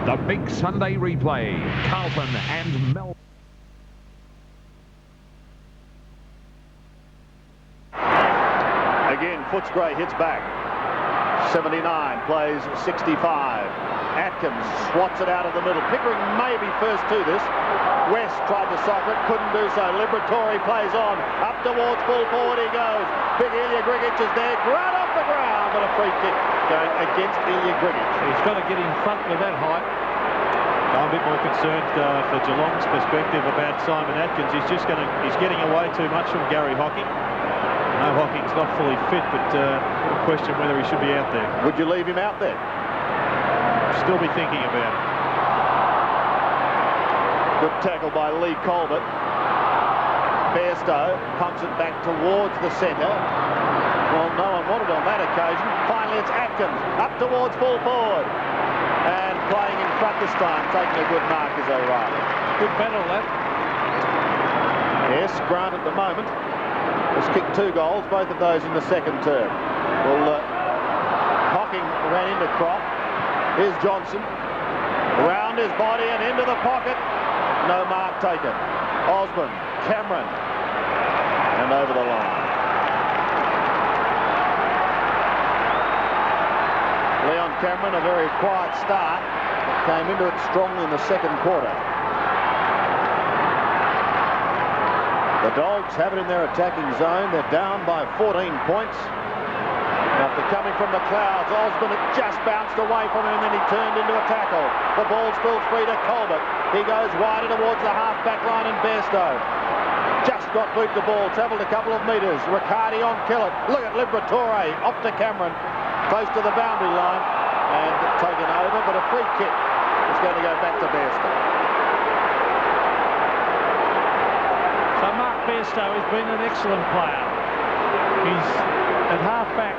The big Sunday replay. Carlton and Melbourne. Again, Footscray hits back. 79 plays 65. Atkins swats it out of the middle. Pickering may be first to this. West tried to sock it, couldn't do so. Liberatore plays on. Up towards full forward he goes. Big Ilya Grigic is there. Right off the ground, but a free kick going against Ilya Grigic. He's got to get in front with that height. I'm a bit more concerned for Geelong's perspective about Simon Atkins. He's getting away too much from Gary Hocking. No, Hocking's not fully fit, but question whether he should be out there. Would you leave him out there? Still be thinking about it. Good tackle by Lee Colbert. Bairstow pumps it back towards the centre. Well, no one wanted on that occasion. Finally, it's Atkins up towards full forward. And playing in front this time, taking a good mark is O'Reilly. Good battle, that. Yes, Grant at the moment has kicked 2 goals, both of those in the second term. Well, Hocking ran into Croft. Here's Johnson. Around his body and into the pocket. No mark taken. Osborne, Cameron, and over the line. Leon Cameron, a very quiet start, came into it strongly in the second quarter. The Dogs have it in their attacking zone. They're down by 14 points. After coming from the clouds, Osborne had just bounced away from him and then he turned into a tackle. The ball spills free to Colbert. He goes wider towards the half-back line and Bairstow just got boot the ball, travelled a couple of metres. Riccardi on Kellett. Look at Liberatore off to Cameron, close to the boundary line and taken over, but a free kick is going to go back to Bairstow. So Mark Bairstow has been an excellent player. He's at half-back.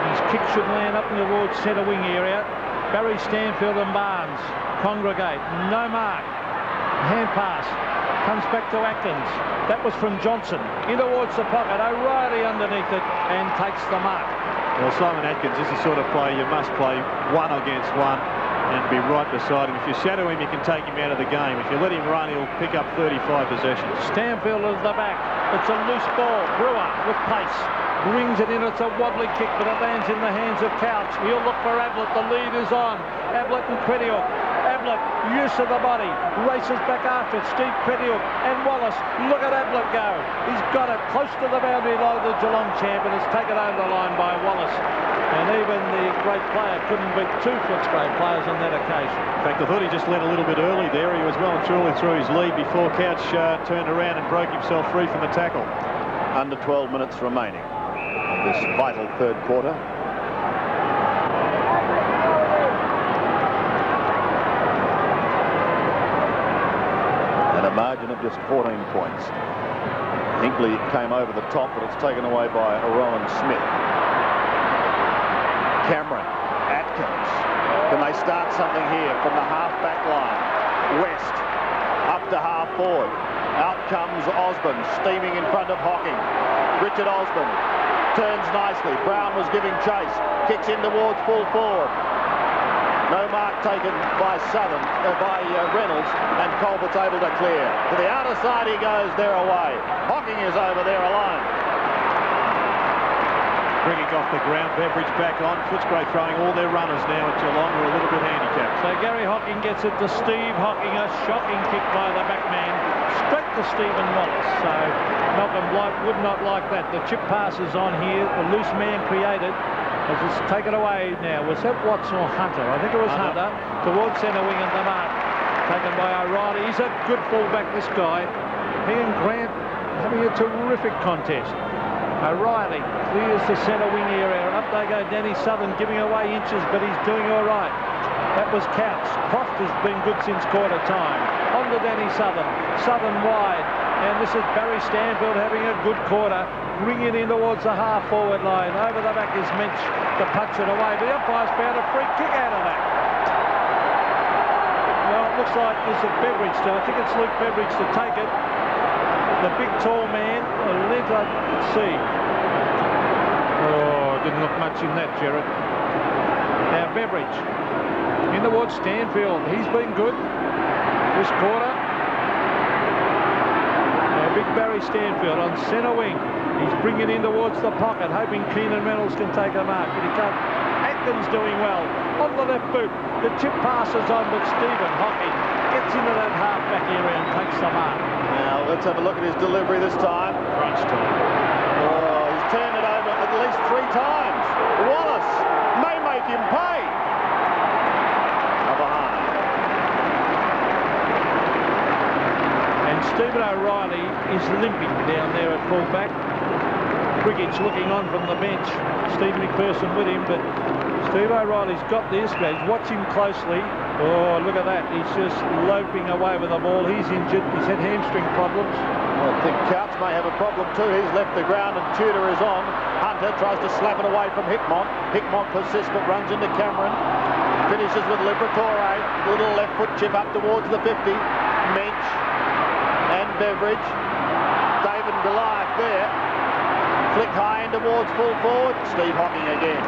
His kick should land up in the towards centre wing area. Barry Stanfield and Barnes congregate. No mark. Hand pass. Comes back to Atkins. That was from Johnson. In towards the pocket. O'Reilly underneath it and takes the mark. Well, Simon Atkins is the sort of player you must play one against one and be right beside him. If you shadow him, you can take him out of the game. If you let him run, he'll pick up 35 possessions. Stanfield is the back. It's a loose ball. Brewer with pace. Brings it in. It's a wobbly kick, but it lands in the hands of Couch. He'll look for Ablett. The lead is on. Ablett and Pretiuk. Ablett, use of the body. Races back after it. Steve Pretiuk and Wallace. Look at Ablett go. He's got it close to the boundary line. The Geelong champion is taken over the line by Wallace. And even the great player couldn't beat 2 Footscray players on that occasion. In fact, I thought he just led a little bit early there. He was well and truly through his lead before Couch turned around and broke himself free from the tackle. Under 12 minutes remaining of this vital third quarter. And a margin of just 14 points. Hinkley came over the top, but it's taken away by Rowan Smith. Cameron, Atkins. Can they start something here from the half-back line? West up to half-forward. Out comes Osborne, steaming in front of Hocking. Richard Osborne Turns nicely. Brown was giving chase. Kicks in towards full forward. No mark taken by Reynolds, and Colbert's able to clear. To the outer side he goes, they're away. Hocking is over there alone. Bringing off the ground, Beveridge back on. Footscray throwing all their runners now at Geelong, who are a little bit handicapped. So Gary Hocking gets it to Steve Hocking, a shocking kick by the back man, straight to Stephen Wallace. So Malcolm Blight would not like that. The chip passes on here, a loose man created. As it's taken away now. Was that Watson or Hunter? I think it was Hunter. Towards centre wing and the mark. Taken by O'Reilly. He's a good fullback, this guy. He and Grant having a terrific contest. O'Reilly clears the centre wing area. Up they go, Danny Southern giving away inches, but he's doing all right. That was Counts. Croft has been good since quarter time. On to Danny Southern. Southern wide. And this is Barry Stanfield having a good quarter. Bringing it in towards the half-forward line. Over the back is Minch to punch it away. But the umpire's found a free kick out of that. Well, it looks like there's a Beveridge. I think it's Luke Beveridge to take it. The big tall man, let's see. Oh, didn't look much in that, Gerard. Now Beveridge in towards Stanfield. He's been good this quarter. Now big Barry Stanfield on centre wing. He's bringing in towards the pocket, hoping Keenan Reynolds can take a mark, but he can't. Atkins doing well on the left boot. The chip passes on, but Stephen Hocking gets into that half-back area and takes the mark. Now, let's have a look at his delivery this time. Crunch time. Oh, he's turned it over at least 3 times. Wallace may make him pay. Now behind. And Stephen O'Reilly is limping down there at full-back. Brigidge looking on from the bench. Steve McPherson with him, but Steve O'Reilly's got this. He's watching closely. Oh, look at that. He's just loping away with the ball. He's injured. He's had hamstring problems. I think Counts may have a problem too. He's left the ground and Tudor is on. Hunter tries to slap it away from Hickmont. Hickmont persists but runs into Cameron. Finishes with Liberatore. Little left foot chip up towards the 50. Mensch and Beveridge. David Goliath there. Flick high in towards full forward. Steve Hocking again.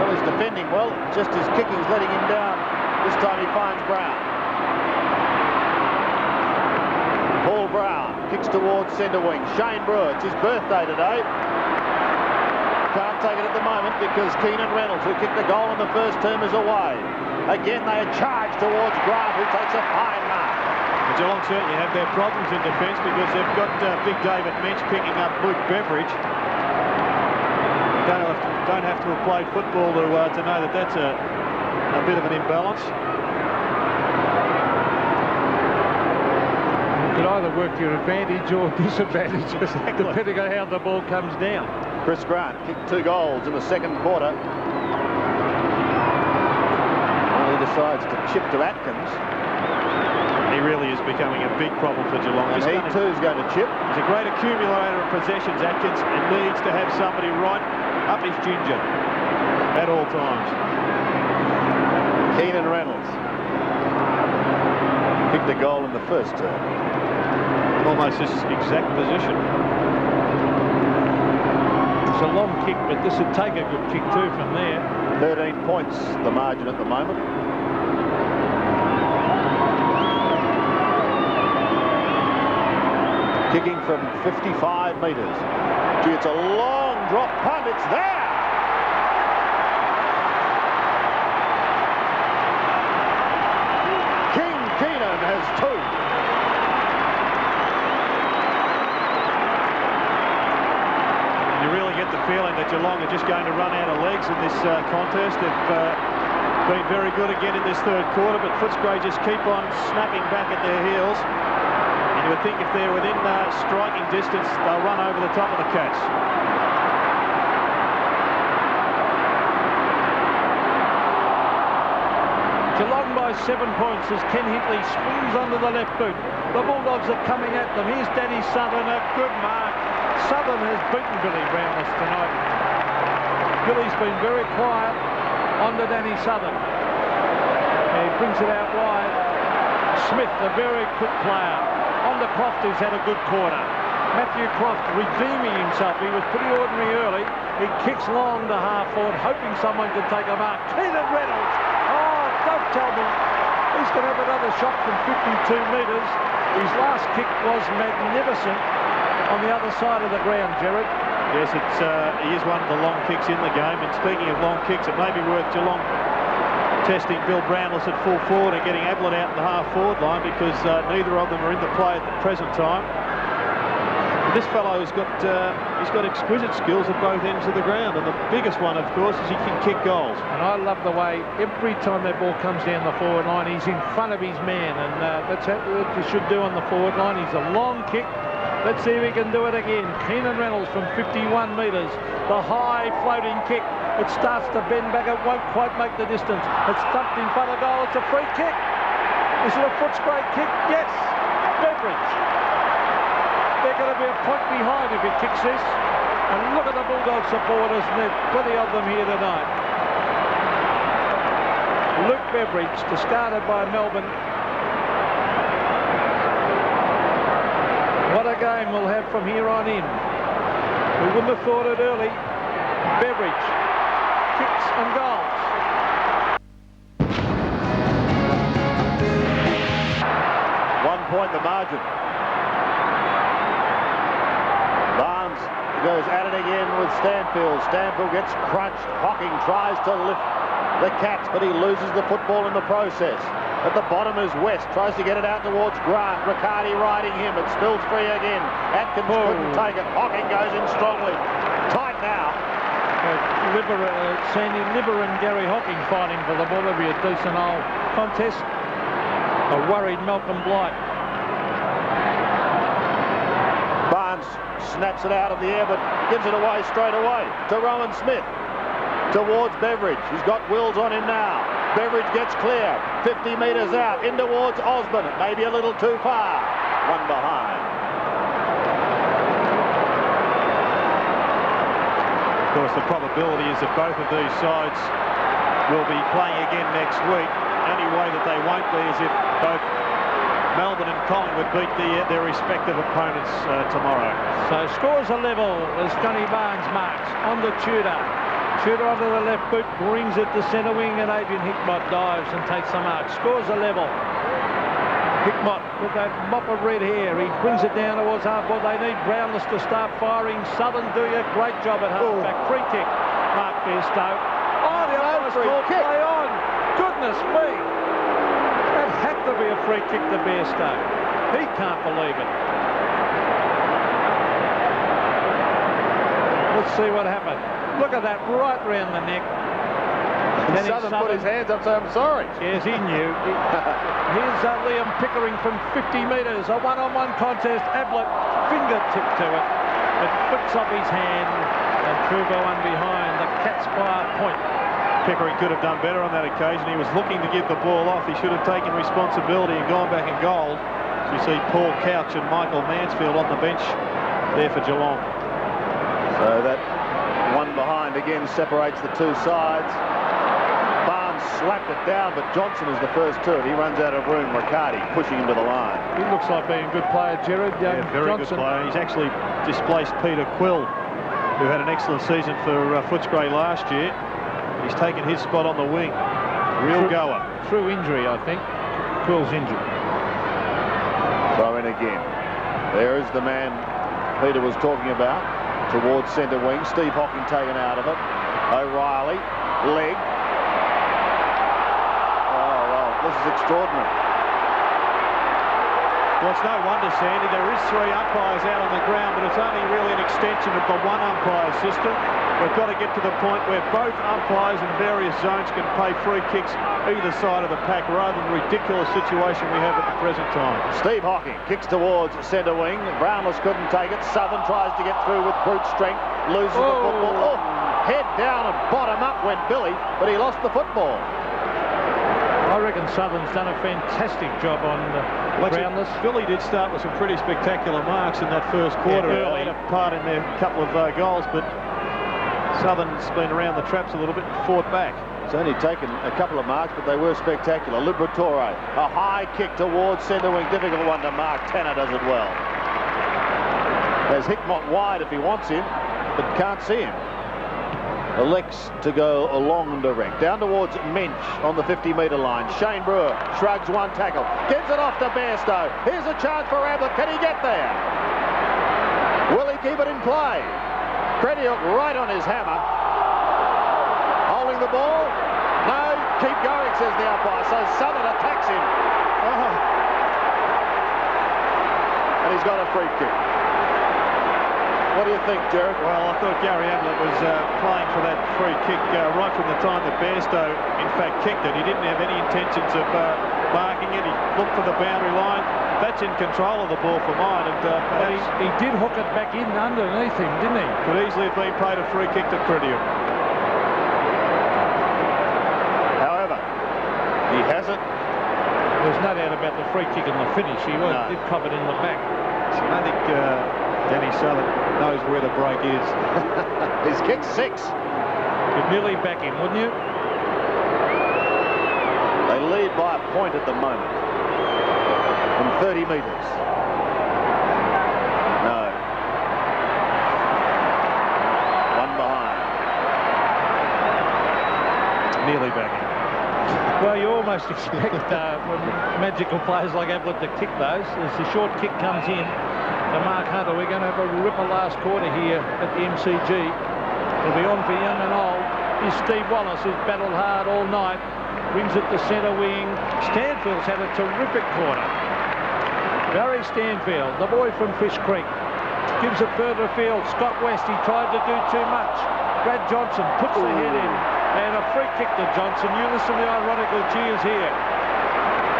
Well, he's defending well. Just his kicking's letting him down. This time he finds Brown. Paul Brown kicks towards centre wing. Shane Brewer, it's his birthday today. Can't take it at the moment because Keenan Reynolds, who kicked the goal in the first term, is away. Again, they are charged towards Grant, who takes a fine mark. Geelong certainly have their problems in defence because they've got big David Mensch picking up Luke Beveridge. Don't have to have played football to know that that's a bit of an imbalance. You could either work to your advantage or disadvantage, depending on how the ball comes down. Chris Grant kicked 2 goals in the second quarter. Well, he decides to chip to Atkins. He really is becoming a big problem for Geelong. And he too is going to chip. He's a great accumulator of possessions, Atkins, and needs to have somebody right up his ginger at all times. Keenan Reynolds kicked a goal in the first term. Almost this exact position. It's a long kick, but this would take a good kick too from there. 13 points the margin at the moment. Kicking from 55 metres. Gee, it's a long drop punt. It's there. King Keenan has 2. You really get the feeling that Geelong are just going to run out of legs in this contest. They've been very good again in this third quarter, but Footscray just keep on snapping back at their heels. You would think if they're within striking distance, they'll run over the top of the Cats. Geelong by 7 points as Ken Hinckley swings onto the left boot. The Bulldogs are coming at them. Here's Danny Southern, a good mark. Southern has beaten Billy Brownless tonight. Billy's been very quiet onto Danny Southern. And he brings it out wide. Smith, a very quick player. On the Croft, who's had a good quarter. Matthew Croft redeeming himself. He was pretty ordinary early. He kicks long to half forward, hoping someone can take a mark. Keenan Reynolds. Oh, don't tell me. He's going to have another shot from 52 metres. His last kick was magnificent on the other side of the ground, Gerard. Yes, he is one of the long kicks in the game. And speaking of long kicks, it may be worth Geelong testing Bill Brownless at full forward and getting Ablett out in the half forward line, because neither of them are in the play at the present time. This fellow has got he's got exquisite skills at both ends of the ground, and the biggest one, of course, is he can kick goals. And I love the way every time that ball comes down the forward line, he's in front of his man, and that's what you should do on the forward line. He's a long kick. Let's see if he can do it again. Keenan Reynolds from 51 metres. The high floating kick. It starts to bend back. It won't quite make the distance. It's stumped in front of goal. It's a free kick. Is it a Footscray kick? Yes. Beveridge. They're going to be a point behind if he kicks this. And look at the Bulldog supporters, and there's plenty of them here tonight. Luke Beveridge, discarded by Melbourne. What a game we'll have from here on in. We wouldn't have thought it early. Beveridge, kicks and goals. Point the margin. Barnes goes at it again with Stanfield. Stanfield gets crunched. Hocking tries to lift the Cats, but he loses the football in the process. At the bottom is West, tries to get it out towards Grant. Riccardi riding him. It spills free again. Atkins couldn't take it. Hocking goes in strongly. Tight now. Sandy Libber and Gary Hocking fighting for the ball. It'll be a decent old contest. A worried Malcolm Blight. Barnes snaps it out of the air, but gives it away straight away to Rowan Smith. Towards Beveridge. He's got Wills on him now. Beveridge gets clear. 50 metres out. In towards Osborne. Maybe a little too far. One behind. Of course, the probability is that both of these sides will be playing again next week. The only way that they won't be is if both Melbourne and Collingwood beat their respective opponents tomorrow. So scores a level as Johnny Barnes marks on the Tudor. Tudor onto the left boot, brings it to centre wing, and Adrian Hickmott dives and takes the mark. Scores a level. Hickmott with that mop of red hair. He brings it down towards half-forward. They need Brownless to start firing. Southern doing a great job at half-back. Free kick. Mark Bairstow. Oh, the umpire's called play on. Goodness me. That had to be a free kick to Bairstow. He can't believe it. Let's see what happened. Look at that, right round the neck. Southern put his hands up, so I'm sorry. Yes, he knew. Here's Liam Pickering from 50 metres. A one-on-one contest. Ablett fingertip to it. It flicks off his hand, and Trugo one behind. The Cats by a point. Pickering could have done better on that occasion. He was looking to give the ball off. He should have taken responsibility and gone back and goaled. So you see Paul Couch and Michael Mansfield on the bench there for Geelong. So that one behind again separates the two sides. Barnes slapped it down, but Johnson is the first to it. He runs out of room. Riccardi pushing him to the line. He looks like being a good player, Gerard. Yeah, very Johnson. good player. He's actually displaced Peter Quill, who had an excellent season for Footscray last year. He's taken his spot on the wing. Real goer. Through injury, I think. Quill's injured. Throw in again. There is the man Peter was talking about. Towards centre wing. Steve Hocking taken out of it. O'Reilly. Leg. Oh, well, this is extraordinary. Well, it's no wonder, Sandy. There is three umpires out on the ground, but it's only really an extension of the one umpire system. We've got to get to the point where both umpires in various zones can pay free kicks either side of the pack, rather than the ridiculous situation we have at the present time. Steve Hocking kicks towards centre wing. Brownless couldn't take it. Southern tries to get through with brute strength. Loses the football. Oh, head down and bottom up went Billy, but he lost the football. I reckon Southern's done a fantastic job on Brownless. Billy did start with some pretty spectacular marks in that first quarter. Yeah, early part in their couple of goals, but Southern's been around the traps a little bit and fought back. It's only taken a couple of marks, but they were spectacular. Liberatore, a high kick towards centre wing. Difficult one to mark. Tanner does it well. There's Hickmott wide if he wants him, but can't see him. Elects to go long and direct. Down towards Mensch on the 50-metre line. Shane Brewer shrugs one tackle. Gives it off to Bairstow. Here's a chance for Ablett. Can he get there? Will he keep it in play? Crediuk right on his hammer. Holding the ball. No, keep going, says the umpire. So Southern attacks him. And he's got a free kick. What do you think, Jared? Well, I thought Gary Ablett was playing for that free kick right from the time that Bairstow, in fact, kicked it. He didn't have any intentions of marking it. He looked for the boundary line. That's in control of the ball for mine. And he did hook it back in underneath him, didn't he? Could easily have been paid a free kick to Crediuk. However, he hasn't. There's no doubt about the free kick and the finish. He did cop it in the back. I don't think Danny Southern knows where the break is. He's kicked 6. You'd nearly back him, wouldn't you? They lead by a point at the moment. From 30 metres. No. One behind. Nearly back him. Well, you almost expect magical players like Ablett to kick those. As the short kick comes in to Mark Hunter, we're going to have a ripper last quarter here at the MCG. It'll be on for young and old. Here's Steve Wallace, who's battled hard all night. Brings it to centre wing. Stanfield's had a terrific quarter. Barry Stanfield, the boy from Fish Creek, gives it further afield. Scott West, he tried to do too much. Brad Johnson puts the head in. And a free kick to Johnson. You listen to the ironical cheers here.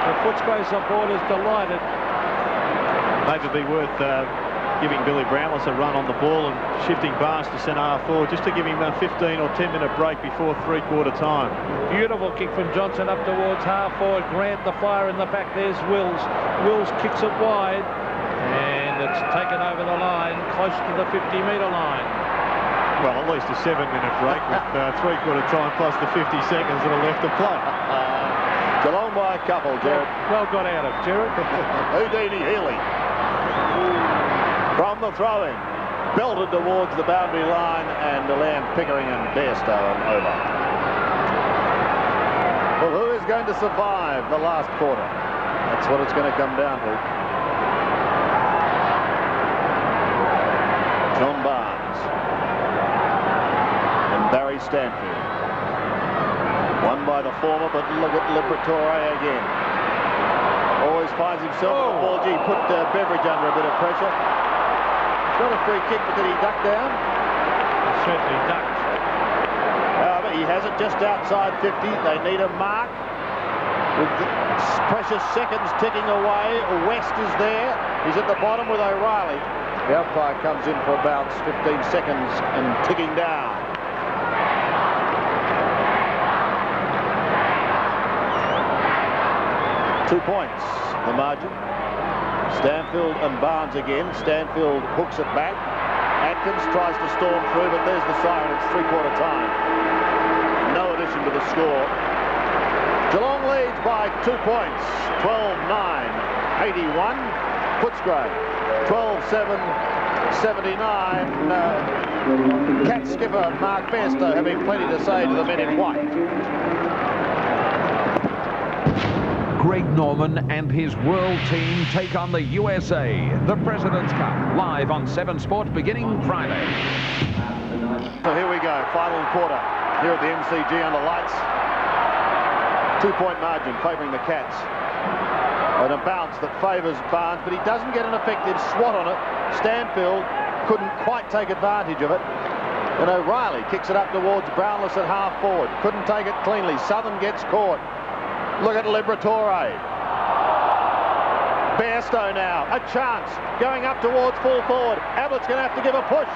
The Footscray supporters delighted. Maybe it'd be worth giving Billy Brownless a run on the ball and shifting Barnes to centre half forward just to give him a 15 or 10 minute break before three-quarter time. Beautiful kick from Johnson up towards half forward. Grant the fire in the back. There's Wills. Wills kicks it wide. And it's taken over the line, close to the 50-metre line. Well, at least a 7-minute break with three-quarter time plus the 50 seconds that are left to play. Geelong by a couple, Jared. Well got out of Jared. Houdini Healy. From the throw-in. Belted towards the boundary line, and Lamb, Pickering and Bairstow and over. Well, who is going to survive the last quarter? That's what it's going to come down to. John Barnes. And Barry Stanfield. Won by the former, but look at Liberatore again. Always finds himself on the ball. Gee, put Beveridge under a bit of pressure. Not a free kick, but did he duck down? He certainly ducked. However, he has it just outside 50. They need a mark. With the precious seconds ticking away. West is there. He's at the bottom with O'Reilly. The umpire comes in for a bounce. 15 seconds and ticking down. Two points, the margin. Stanfield and Barnes again. Stanfield hooks it back. Atkins tries to storm through, but there's the siren. It's three-quarter time. No addition to the score. Geelong leads by 2 points. 12-9, 81. Footscray, 12-7, 79. Cat skipper Mark Bairstow having plenty to say to the men in white. Greg Norman and his world team take on the USA, the President's Cup, live on 7 Sport beginning Friday. So here we go, final quarter here at the MCG under lights. 2-point margin favouring the Cats. And a bounce that favours Barnes, but he doesn't get an effective swat on it. Stanfield couldn't quite take advantage of it. And O'Reilly kicks it up towards Brownless at half forward. Couldn't take it cleanly. Southern gets caught. Look at Liberatore. Bairstow now, a chance, going up towards full forward. Ablett's going to have to give a push.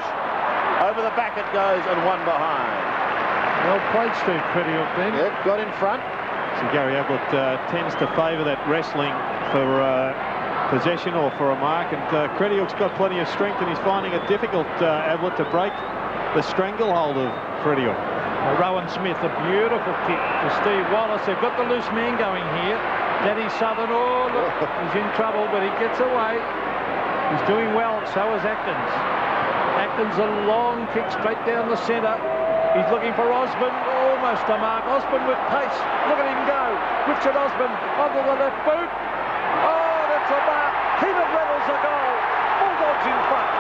Over the back it goes, and one behind. Well played, Steve Crediuk then. Yep, got in front. So Gary Ablett tends to favour that wrestling for possession or for a mark, and Crediuk's got plenty of strength, and he's finding it difficult, Ablett, to break the stranglehold of Crediuk. Rowan Smith, a beautiful kick to Steve Wallace. They've got the loose man going here. Danny Southern, oh look, he's in trouble, but he gets away. He's doing well, so is Atkins. Atkins, a long kick straight down the centre. He's looking for Osborne, almost a mark. Osborne with pace. Look at him go. Richard Osborne onto the left boot. Oh, that's a mark. Keenan Reynolds a goal. Bulldogs in front.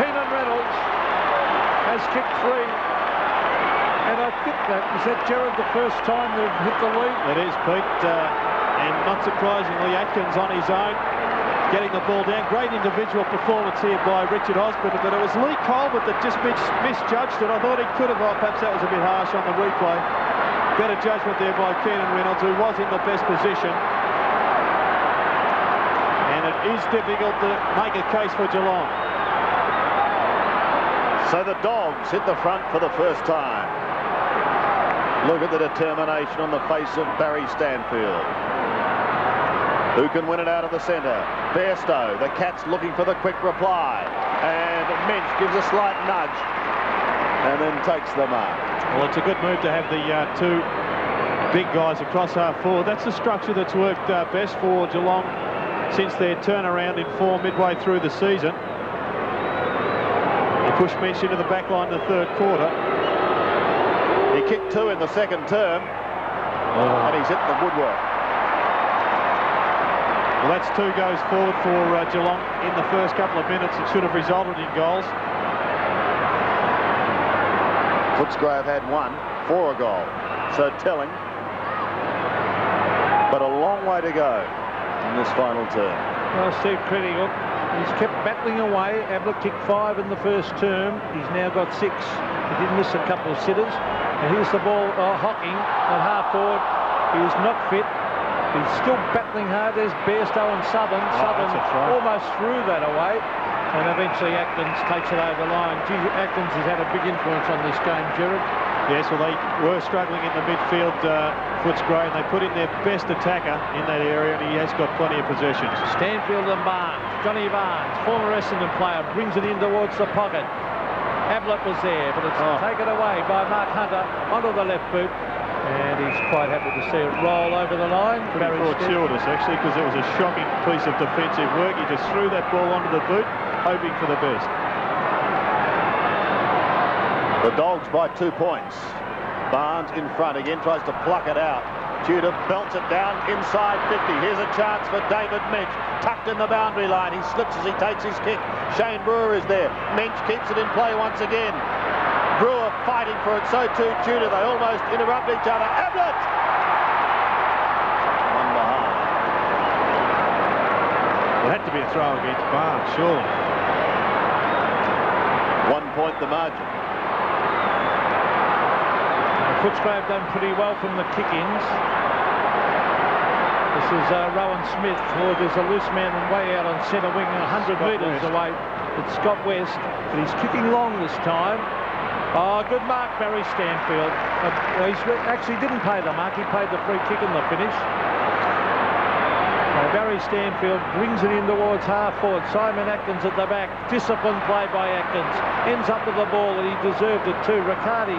Keenan Reynolds has kicked 3. And I think is that Gerard the first time they've hit the lead? It is, Pete. And not surprisingly, Atkins on his own, getting the ball down. Great individual performance here by Richard Osborne, but it was Lee Colbert that just misjudged it. I thought he could have, perhaps that was a bit harsh on the replay. Better judgment there by Keenan Reynolds, who was in the best position. And it is difficult to make a case for Geelong. So the Dogs hit the front for the first time. Look at the determination on the face of Barry Stanfield. Who can win it out of the centre? Bairstow. The Cats looking for the quick reply. And Mensch gives a slight nudge and then takes the mark. Well, it's a good move to have the 2 big guys across half forward. That's the structure that's worked best for Geelong since their turnaround in form midway through the season. They pushed Mensch into the back line in the 3rd quarter. He kicked 2 in the 2nd term, and he's hit the woodwork. Well, that's 2 goes forward for Geelong in the first couple of minutes. It should have resulted in goals. Footscray have had 1 for a goal, so telling. But a long way to go in this final term. Well, Steve Creddy, look, he's kept battling away. Ablett kicked 5 in the first term. He's now got 6. He did miss a couple of sitters. And here's the ball, Hocking at half forward. He is not fit. He's still battling hard. There's Bairstow and Southern. Southern almost threw that away. And eventually Atkins takes it over the line. Gee, Atkins has had a big influence on this game, Gerard. Yes, well, they were struggling in the midfield, Footscray, and they put in their best attacker in that area, and he has got plenty of possessions. Stanfield and Barnes. Johnny Barnes, former Essendon player, brings it in towards the pocket. Ablett was there, but it's taken away by Mark Hunter onto the left boot. And he's quite happy to see it roll over the line. Pretty fortuitous, actually, because it was a shocking piece of defensive work. He just threw that ball onto the boot, hoping for the best. The Dogs by 2 points. Barnes in front again, tries to pluck it out. Tudor belts it down inside 50. Here's a chance for David Mensch. Tucked in the boundary line. He slips as he takes his kick. Shane Brewer is there. Mensch keeps it in play once again. Brewer fighting for it, so too Tudor. They almost interrupt each other. Ablett! One behind. Well, it had to be a throw against Barnes, surely. 1 point the margin. Footscray have done pretty well from the kick-ins. This is Rowan Smith. Oh, there's a loose man way out on centre wing, 100 metres away. It's Scott West, but he's kicking long this time. Oh, good mark, Barry Stanfield. He actually didn't pay the mark. He paid the free kick in the finish. Barry Stanfield brings it in towards half forward. Simon Atkins at the back. Disciplined play by Atkins. Ends up with the ball, and he deserved it too. Riccardi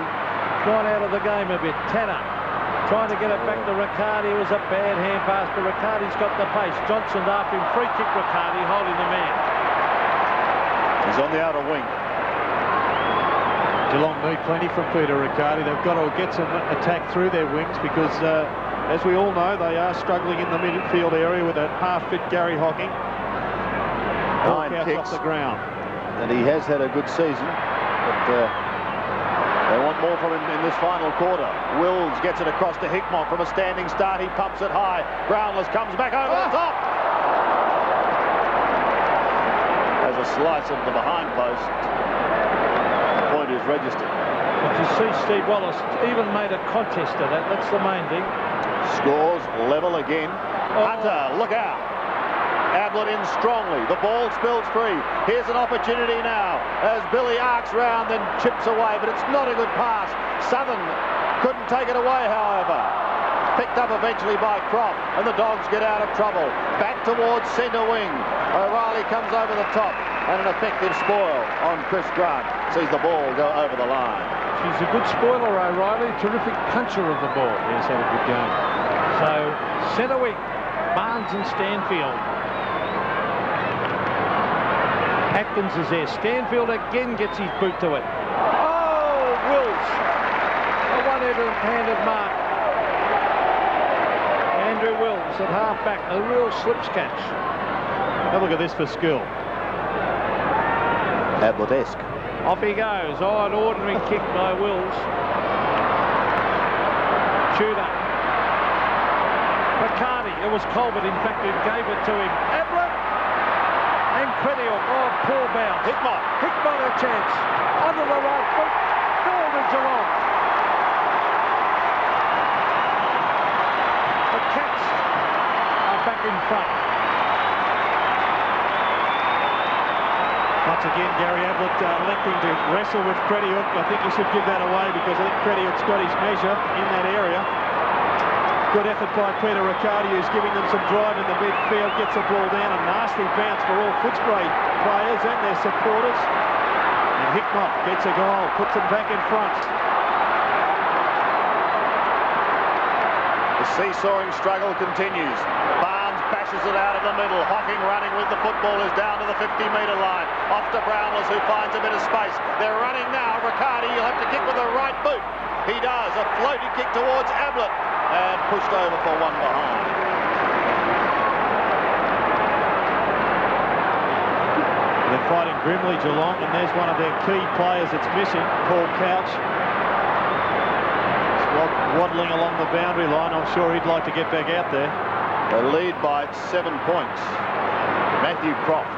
gone out of the game a bit. Tanner trying to get it back to Riccardi. It was a bad hand pass, but Riccardi's got the pace. Johnson after him. Free kick Riccardi, holding the man. He's on the outer wing. Geelong need plenty from Peter Riccardi. They've got to get some attack through their wings because, as we all know, they are struggling in the midfield area with a half-fit Gary Hocking. 9 kicks off the ground. And he has had a good season, but they want more from him in this final quarter. Wills gets it across to Hickmott from a standing start. He pumps it high. Brownless comes back over the top. Has a slice of the behind post. Point is registered. But you see Steve Wallace even made a contest of that. That's the main thing. Scores level again. Hunter, look out. Ablett in strongly. The ball spills free. Here's an opportunity now as Billy arcs round and chips away, but it's not a good pass. Southern couldn't take it away, however. Picked up eventually by Croft, and the Dogs get out of trouble. Back towards centre wing. O'Reilly comes over the top, and an effective spoil on Chris Grant. Sees the ball go over the line. She's a good spoiler, O'Reilly. Terrific puncher of the ball. Yes, had a good game. So, centre wing, Barnes and Stanfield. Atkins is there. Stanfield again gets his boot to it. Oh, Wills. A one-handed mark. Andrew Wills at half-back. A real slips catch. Have a look at this for skill. Ablett-esque. Off he goes. Oh, an ordinary kick by Wills. Shooter. McCarty. It was Colbert, in fact, who gave it to him. Ablett. And Crediel. Oh, poor bounce. Hickmott a chance. Under the right foot. Goal to Geelong. The Cats are back in front. Once again, Gary Ablett electing to wrestle with Crediel. I think he should give that away because I think Crediel's got his measure in that area. Good effort by Peter Riccardi, who's giving them some drive in the midfield, gets the ball down. A nasty bounce for all Footscray players and their supporters. And Hickmott gets a goal, puts them back in front. The seesawing struggle continues. Barnes bashes it out of the middle. Hocking running with the football is down to the 50-metre line. Off to Brownless, who finds a bit of space. They're running now. Riccardi, you'll have to kick with the right boot. He does. A floaty kick towards Ablett. And pushed over for one behind. They're fighting grimly, Geelong, and there's one of their key players that's missing, Paul Couch. Waddling along the boundary line. I'm sure he'd like to get back out there. They lead by 7 points. Matthew Croft,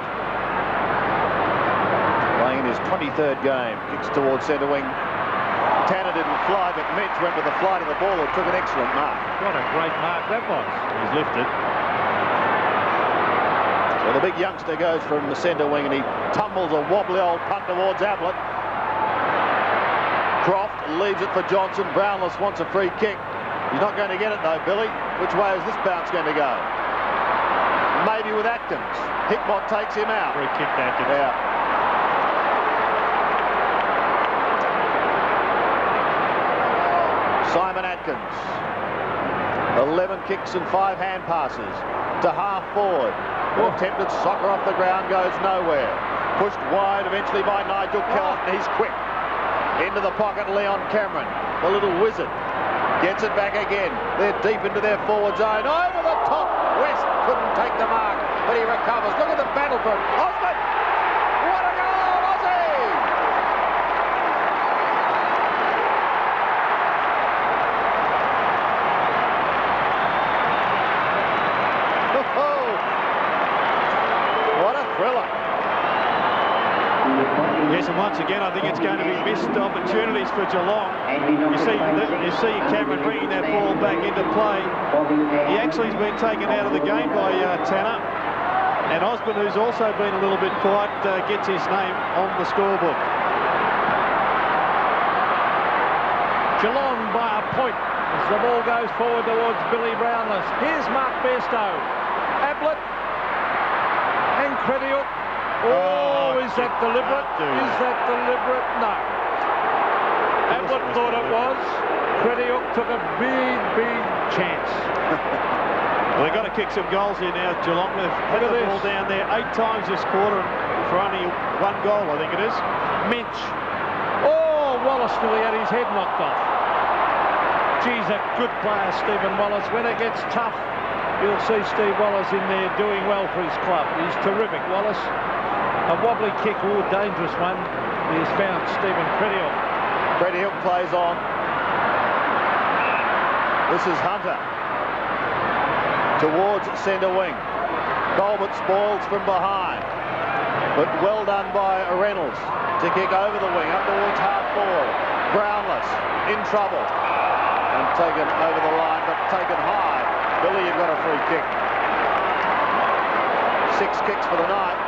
playing in his 23rd game, kicks towards centre wing. Tanner didn't fly, but Mitch went with the flight of the ball and took an excellent mark. What a great mark that was. He's lifted. So the big youngster goes from the centre wing and he tumbles a wobbly old punt towards Ablett. Croft leaves it for Johnson. Brownless wants a free kick. He's not going to get it though, Billy. Which way is this bounce going to go? Maybe with Atkins. Hickmott takes him out. Free kick to Atkins. Yeah. Simon Atkins, 11 kicks and 5 hand passes to half forward. Attempted soccer off the ground, goes nowhere. Pushed wide eventually by Nigel Kelton. He's quick. Into the pocket, Leon Cameron, the little wizard. Gets it back again. They're deep into their forward zone. Over the top. West couldn't take the mark, but he recovers. Look at the battle for it. Osmond! What a goal, Aussie! What a thriller. Yes, and once again, I think it's going to be missed opportunities for Geelong. You see Cameron bringing that ball back into play. He actually has been taken out of the game by Tanner. And Osborne, who's also been a little bit quiet, gets his name on the scorebook. Geelong by a point as the ball goes forward towards Billy Brownless. Here's Mark Bairstow. Ablett and Crediel. Oh, is that deliberate? Is that deliberate? No. Ablett thought it was. Crediel took a big chance. Well, they've got to kick some goals here now, Geelong. They've had the ball down there 8 times this quarter for only 1 goal, I think it is. Minch. Oh, Wallace nearly had his head knocked off. Geez, a good player, Stephen Wallace. When it gets tough, you'll see Steve Wallace in there doing well for his club. He's terrific, Wallace. A wobbly kick, oh, dangerous one. He's found Stephen Crediel. Crediel plays on. This is Hunter. Towards centre wing. Colbert spoils from behind. But well done by Reynolds to kick over the wing, up towards half forward. Brownless in trouble. And taken over the line, but taken high. Billy, you've got a free kick. 6 kicks for the night.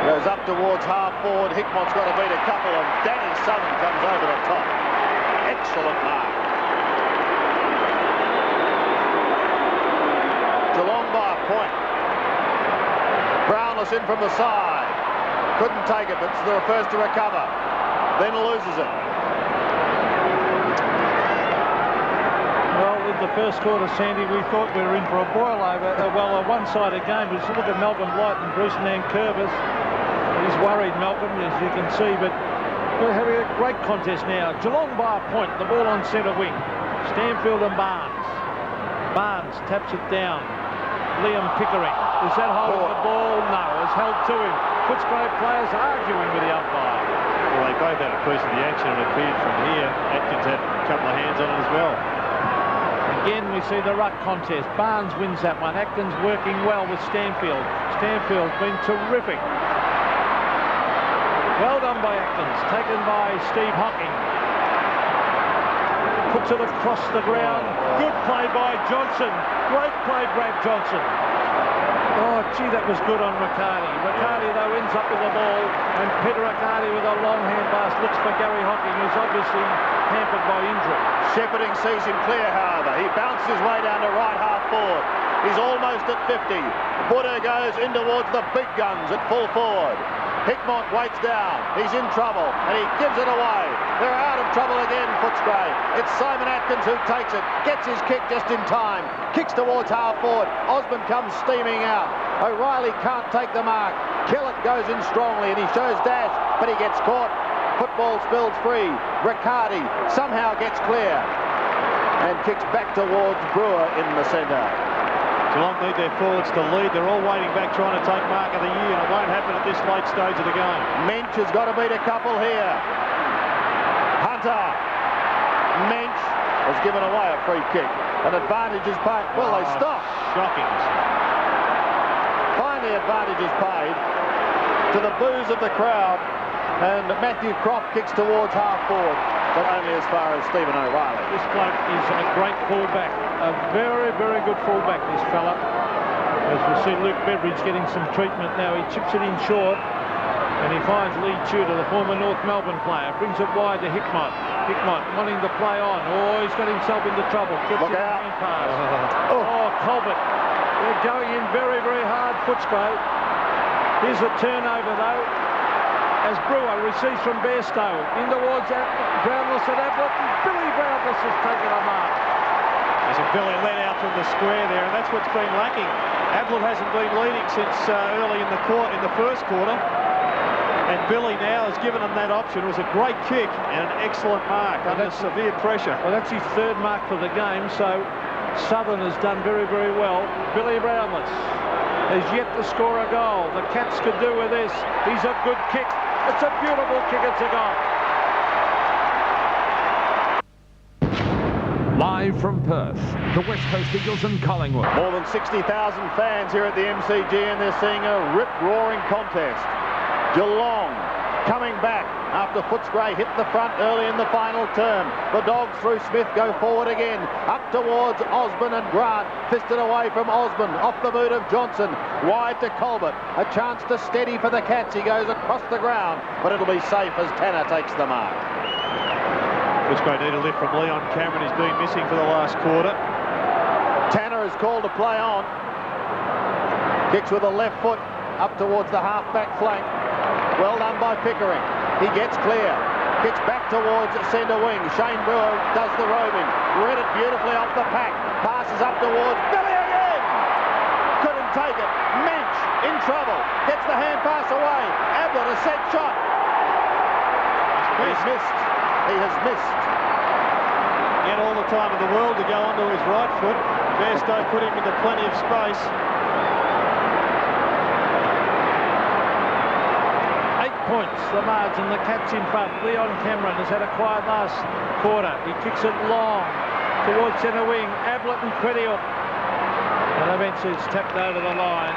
Goes up towards half forward. Hickmott's got to beat a couple, and Danny Southern comes over the top. Excellent mark. Geelong by a point. Brownless in from the side. Couldn't take it, but it's the first to recover. Then loses it. Well, in the first quarter, Sandy, we thought we were in for a boil-over. Well, a one-sided game. Just look at Malcolm Blight and Bruce Nankervis. He's worried, Malcolm, as you can see, but we're having a great contest now. Geelong by a point, the ball on centre wing. Stanfield and Barnes. Barnes taps it down. Liam Pickering. Is that holding the ball? No, it's held to him. Footscray players arguing with the umpire. Well, they both had a piece of the action, and it appeared from here. Atkins had a couple of hands on it as well. Again, we see the ruck contest. Barnes wins that one. Atkins working well with Stanfield. Stanfield's been terrific. Well done by Atkins. Taken by Steve Hocking. Puts it across the ground. Good play by Johnson. Great play, Brad Johnson. Oh, gee, that was good on Riccardi. Riccardi, though, ends up with the ball, and Peter Riccardi with a long hand pass looks for Gary Hocking, who's obviously hampered by injury. Shepherding sees him clear, however. He bounces his way down to right half forward. He's almost at 50. Butter goes in towards the big guns at full forward. Hickmott waits down. He's in trouble, and he gives it away. They're out of trouble again, Footscray. It's Simon Atkins who takes it, gets his kick just in time, kicks towards half forward. Osborne comes steaming out. O'Reilly can't take the mark. Kellett goes in strongly, and he shows dash, but he gets caught. Football spills free. Riccardi somehow gets clear and kicks back towards Brewer in the centre. Geelong need their forwards to lead. They're all waiting back trying to take mark of the year, and it won't happen at this late stage of the game. Mensch has got to beat a couple here. Hunter. Mensch has given away a free kick. An advantage is paid. Well, they stop. Shocking. Finally, advantage is paid to the boos of the crowd. And Matthew Croft kicks towards half forward, but only as far as Stephen O'Reilly. This bloke is a great fullback. A very, very good fullback, this fella. As we see Luke Beveridge getting some treatment now. He chips it in short, and he finds Lee Tudor, the former North Melbourne player. Brings it wide to Hickmott. Hickmott wanting to play on. Oh, he's got himself into trouble. Look out. Pass. Oh, Colbert. They're going in very, very hard, Footscray. Here's a turnover, though, as Brewer receives from Bairstow. In towards Brownless and Ablett. Billy Brownless has taken a mark. There's a Billy let out from the square there, and that's what's been lacking. Ablett hasn't been leading since early in the first quarter. And Billy now has given them that option. It was a great kick and an excellent mark under severe pressure. Well, that's his third mark for the game, so Southern has done very, very well. Billy Brownless has yet to score a goal. The Cats could do with this. He's a good kick. It's a beautiful kick. It's a goal. Live from Perth, the West Coast Eagles and Collingwood. More than 60,000 fans here at the MCG, and they're seeing a rip-roaring contest. Geelong coming back after Footscray hit the front early in the final term. The Dogs through Smith go forward again. Up towards Osborne and Grant. Fisted away from Osborne. Off the boot of Johnson. Wide to Colbert. A chance to steady for the Cats. He goes across the ground, but it'll be safe as Tanner takes the mark. Footscray need a lift from Leon Cameron. He's been missing for the last quarter. Tanner is called to play on. Kicks with the left foot up towards the half-back flank. Well done by Pickering. He gets clear. Kicks back towards centre wing. Shane Brewer does the roving. Read it beautifully off the pack. Passes up towards Billy again. Couldn't take it. Mensch in trouble. Gets the hand pass away. Ablett a set shot. He's missed. He has missed. He had all the time in the world to go onto his right foot. Bairstow put him into plenty of space. 8 points, the margin. The Cats in front. Leon Cameron has had a quiet last quarter. He kicks it long towards centre wing. Ablett and Crediuk. And eventually it's tapped over the line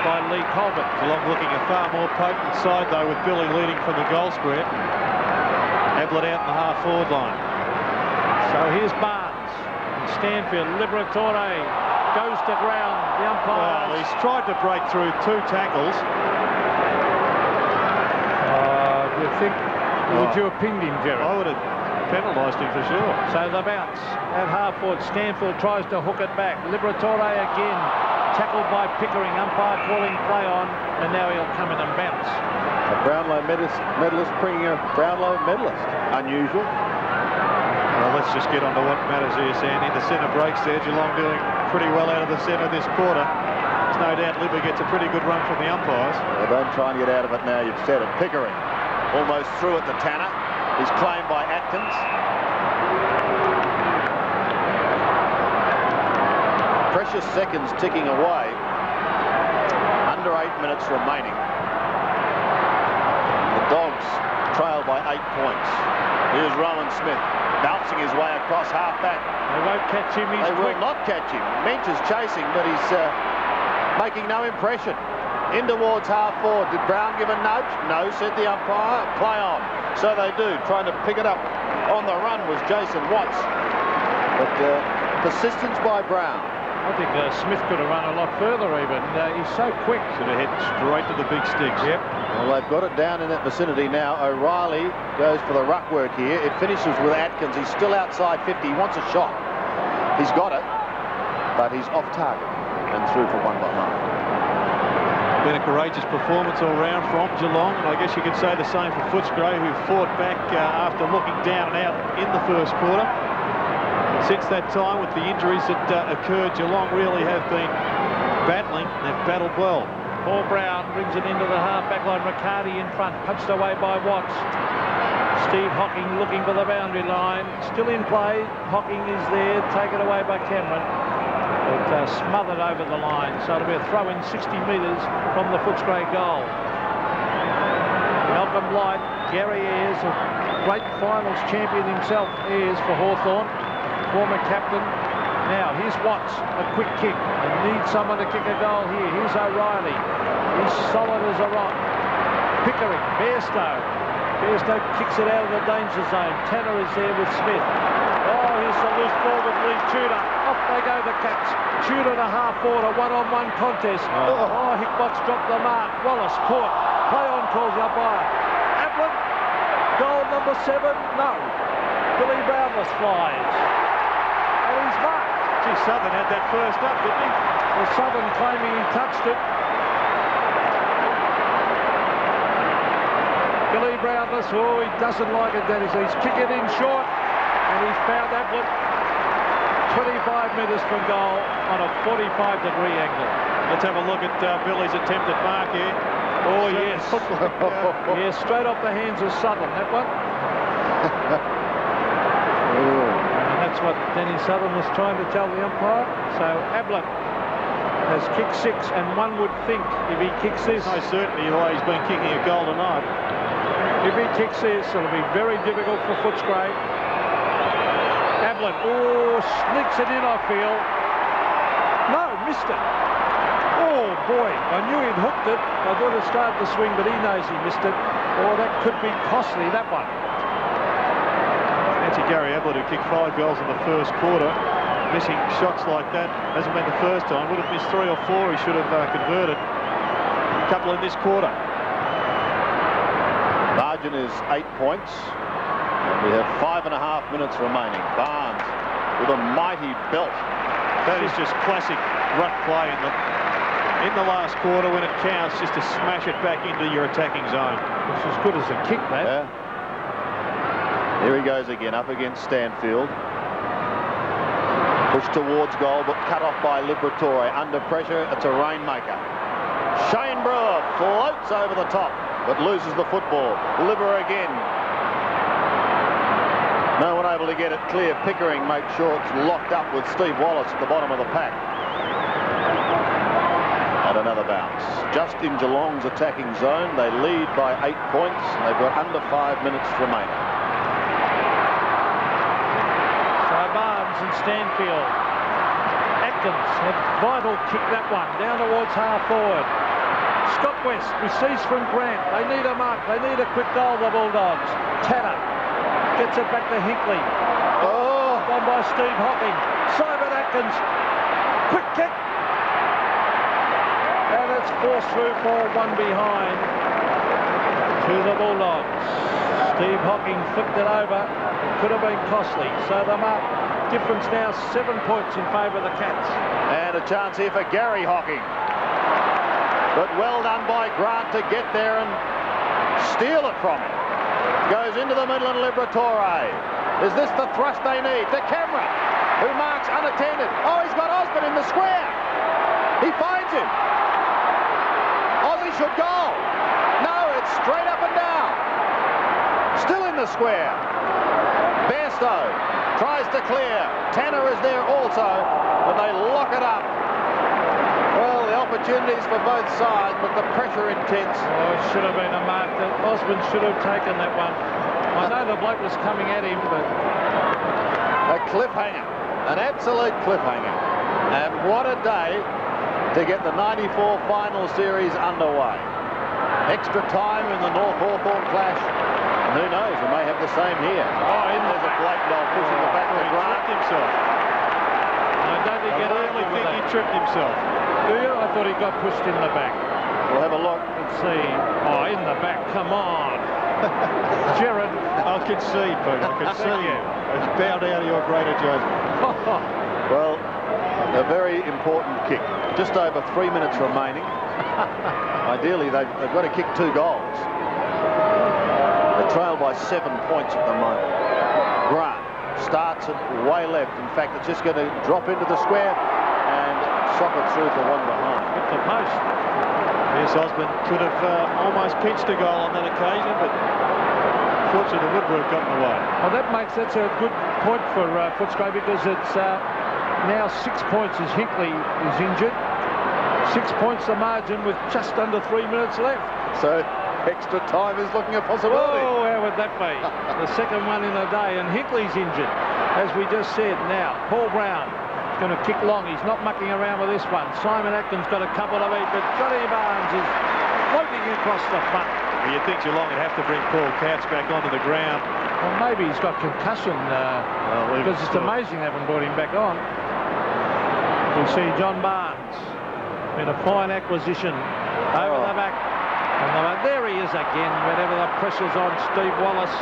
by Lee Colbert. Geelong looking a far more potent side, though, with Billy leading from the goal square. Ablett out in the half-forward line. So here's Barnes. And Stanfield. Liberatore goes to ground. The umpire. Well, he's tried to break through 2 tackles. Do you think? Would you have pinned him, Gerard? I would have penalised him for sure. So the bounce at half-forward. Stanfield tries to hook it back. Liberatore again. Tackled by Pickering. Umpire calling play on. And now he'll come in and bounce. A Brownlow medalist bringing a Brownlow medalist. Unusual. Well, let's just get on to what matters here, Sandy. The centre breaks there. Geelong doing pretty well out of the centre this quarter. There's no doubt Libba gets a pretty good run from the umpires. Well, don't try and get out of it now. You've said it. Pickering almost through at the Tanner. He's claimed by Atkins. Precious seconds ticking away. Under 8 minutes remaining. The Dogs trail by 8 points. Here's Rowan Smith bouncing his way across half-back. They won't catch him. He's They quick. will not catch him. Mench is chasing, but he's making no impression. In towards half-forward. Did Brown give a nudge? No, said the umpire. Play on. So they do. Trying to pick it up on the run was Jason Watts. But persistence by Brown. I think Smith could have run a lot further even. He's so quick. Should have hit straight to the big sticks. Yep. Well, they've got it down in that vicinity now. O'Reilly goes for the ruck work here. It finishes with Atkins. He's still outside 50. He wants a shot. He's got it, but he's off target and through for one behind. Been a courageous performance all round from Geelong, and I guess you could say the same for Footscray, who fought back after looking down and out in the first quarter. Since that time, with the injuries that occurred, Geelong really have been battling. They've battled well. Paul Brown brings it into the half-back line. Riccardi in front, punched away by Watts. Steve Hocking looking for the boundary line. Still in play. Hocking is there, taken away by Cameron. But smothered over the line, so it'll be a throw in 60 metres from the Footscray goal. Malcolm Blight, Gary Ayres, a great finals champion himself, Ayres for Hawthorn, former captain. Now here's Watts, a quick kick. They need someone to kick a goal here. Here's O'Reilly. He's solid as a rock. Pickering, Bairstow. Bairstow kicks it out of the danger zone. Tanner is there with Smith. Oh, here's the loose ball with Lee Tudor. Off they go, the Cats. Tudor to half-forward, a one-on-one contest. Oh, Hickbox dropped the mark. Wallace caught. Play on, calls the umpire. Ablett, goal number 7. No. Billy Brownless flies. And he's marked. Gee, Southern had that first up, didn't he? Well, Southern claiming he touched it. Billy Brownless, oh, he doesn't like it, Dennis. He's kicking in short. And he's found Ablett 25 metres from goal on a 45-degree angle. Let's have a look at Billy's attempted mark here. Oh, yes. Yeah, straight off the hands of Southern, that one. And that's what Denny Southern was trying to tell the umpire. So Ablett has kicked 6, and one would think if he kicks this... No certainty the way he's been kicking a goal tonight. If he kicks this, it'll be very difficult for Footscray. Ablett, oh, sneaks it in, I feel. No, missed it. Oh, boy, I knew he'd hooked it. I thought it started to swing, but he knows he missed it. Oh, that could be costly, that one. Fancy Gary Ablett, who kicked 5 goals in the first quarter. Missing shots like that hasn't been the first time. Would have missed 3 or 4. He should have converted. A couple in this quarter. Margin is 8 points. And we have 5.5 minutes remaining. Barnes with a mighty belt. That is just classic ruck play in the last quarter when it counts, just to smash it back into your attacking zone. It's as good as a kick, man. Yeah. Here he goes again, up against Stanfield. Pushed towards goal, but cut off by Liberatore. Under pressure, it's a rainmaker. Shane Brewer floats over the top, but loses the football. Libber again. No one able to get it clear. Pickering makes sure it's locked up with Steve Wallace at the bottom of the pack. And another bounce. Just in Geelong's attacking zone, they lead by 8 points, and they've got under 5 minutes remaining. So Barnes and Stanfield. Atkins had vital kick that one, down towards half-forward. Scott West receives from Grant. They need a mark. They need a quick goal, the Bulldogs. Tanner gets it back to Hinkley. Oh, gone by Steve Hocking. Simon Atkins. Quick kick. And it's forced through for one behind to the Bulldogs. Steve Hocking flipped it over. It could have been costly. So the mark difference now 7 points in favour of the Cats. And a chance here for Gary Hocking. But well done by Grant to get there and steal it from him. Goes into the middle and Liberatore. Is this the thrust they need? To Cameron, who marks unattended. Oh, he's got Osborne in the square. He finds him. Aussie should go. No, it's straight up and down. Still in the square. Bairstow tries to clear. Tanner is there also, but they lock it up. Well, the opportunities for both sides, but the pressure intense. Oh, it should have been a mark that Osborne should have taken that one. I know the bloke was coming at him, but... A cliffhanger, an absolute cliffhanger. And what a day to get the 94 final series underway. Extra time in the North Hawthorn clash. And who knows, we may have the same here. Oh, there's a blatant old pushing the back to Grant. Himself. I don't think I really think he tripped himself. Do you? I thought he got pushed in the back. We'll have a look. Let's see. Oh, in the back. Come on. Jared. I concede, Pete. I concede. It's bowed out of your greater judgment. Well, a very important kick. Just over 3 minutes remaining. Ideally, they've got to kick 2 goals. They trail by 7 points at the moment. Grant starts it way left. In fact, it's just going to drop into the square and sock it through for one behind. Hit the post. Yes, Osborne could have almost pinched a goal on that occasion, but fortunately the woodwork got in the way. Well, that's a good point for Footscray, because it's now 6 points as Hinkley is injured. 6 points the margin with just under 3 minutes left. So extra time is looking a possibility. Oh, how would that be? The second one in a day, and Hinkley's injured, as we just said. Now, Paul Brown is going to kick long. He's not mucking around with this one. Simon Atkins got a couple of each, but Johnny Barnes is floating across the front. Well, you'd think Geelong would have to bring Paul Couch back onto the ground. Well, maybe he's got concussion, because it's amazing they haven't brought him back on. We see John Barnes in a fine acquisition over the back. And there he is again, whenever the pressure's on Steve Wallace.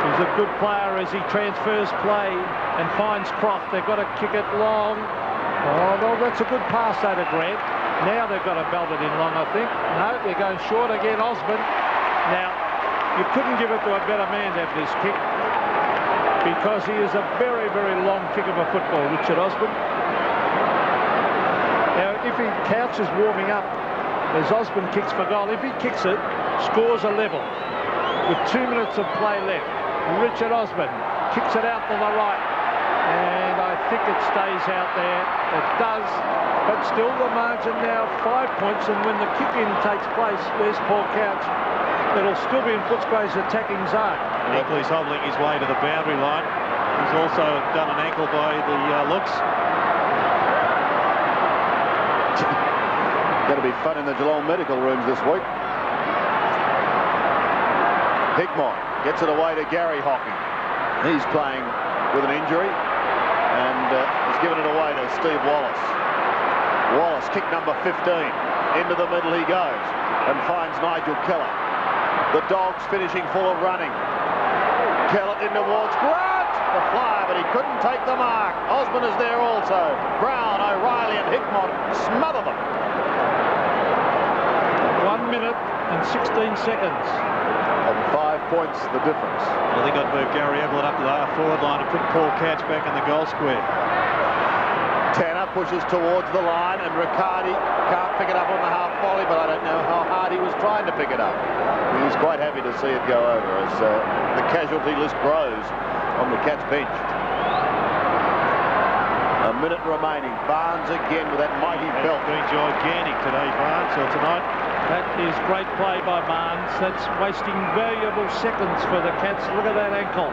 He's a good player as he transfers play and finds Croft. They've got to kick it long. Oh, well, that's a good pass over Grant. Now they've got to belt it in long, I think. No, they're going short again, Osborne. Now, you couldn't give it to a better man to have this kick, because he is a very, very long kick of a football, Richard Osborne. Now, if Couch is warming up as Osborne kicks for goal, if he kicks it, scores a level with 2 minutes of play left. Richard Osborne kicks it out to the right, and I think it stays out there. It does, but still the margin now 5 points, and when the kick-in takes place, there's Paul Couch. It'll still be in Footscray's attacking zone. Hinkley's hobbling his way to the boundary line. He's also done an ankle by the looks. Going to be fun in the Geelong medical rooms this week. Hickmott gets it away to Gary Hocking. He's playing with an injury, and has given it away to Steve Wallace. Wallace, kick number 15. Into the middle he goes and finds Nigel Keller. The Dogs finishing full of running. Keller in towards Grant. The flyer, but he couldn't take the mark. Osborne is there also. Brown, O'Reilly and Hickmott smother them. 1 minute and 16 seconds. And 5 points the difference. I think I'd move Gary Evelyn up to the half-forward line and put Paul Couch back in the goal square. Tanner pushes towards the line, and Riccardi can't pick it up on the half volley, but I don't know how hard he was trying to pick it up. He's quite happy to see it go over as the casualty list grows on the Cats bench. A minute remaining. Barnes again with that mighty belt. Been gigantic today, Barnes, or tonight. That is great play by Barnes. That's wasting valuable seconds for the Cats. Look at that ankle.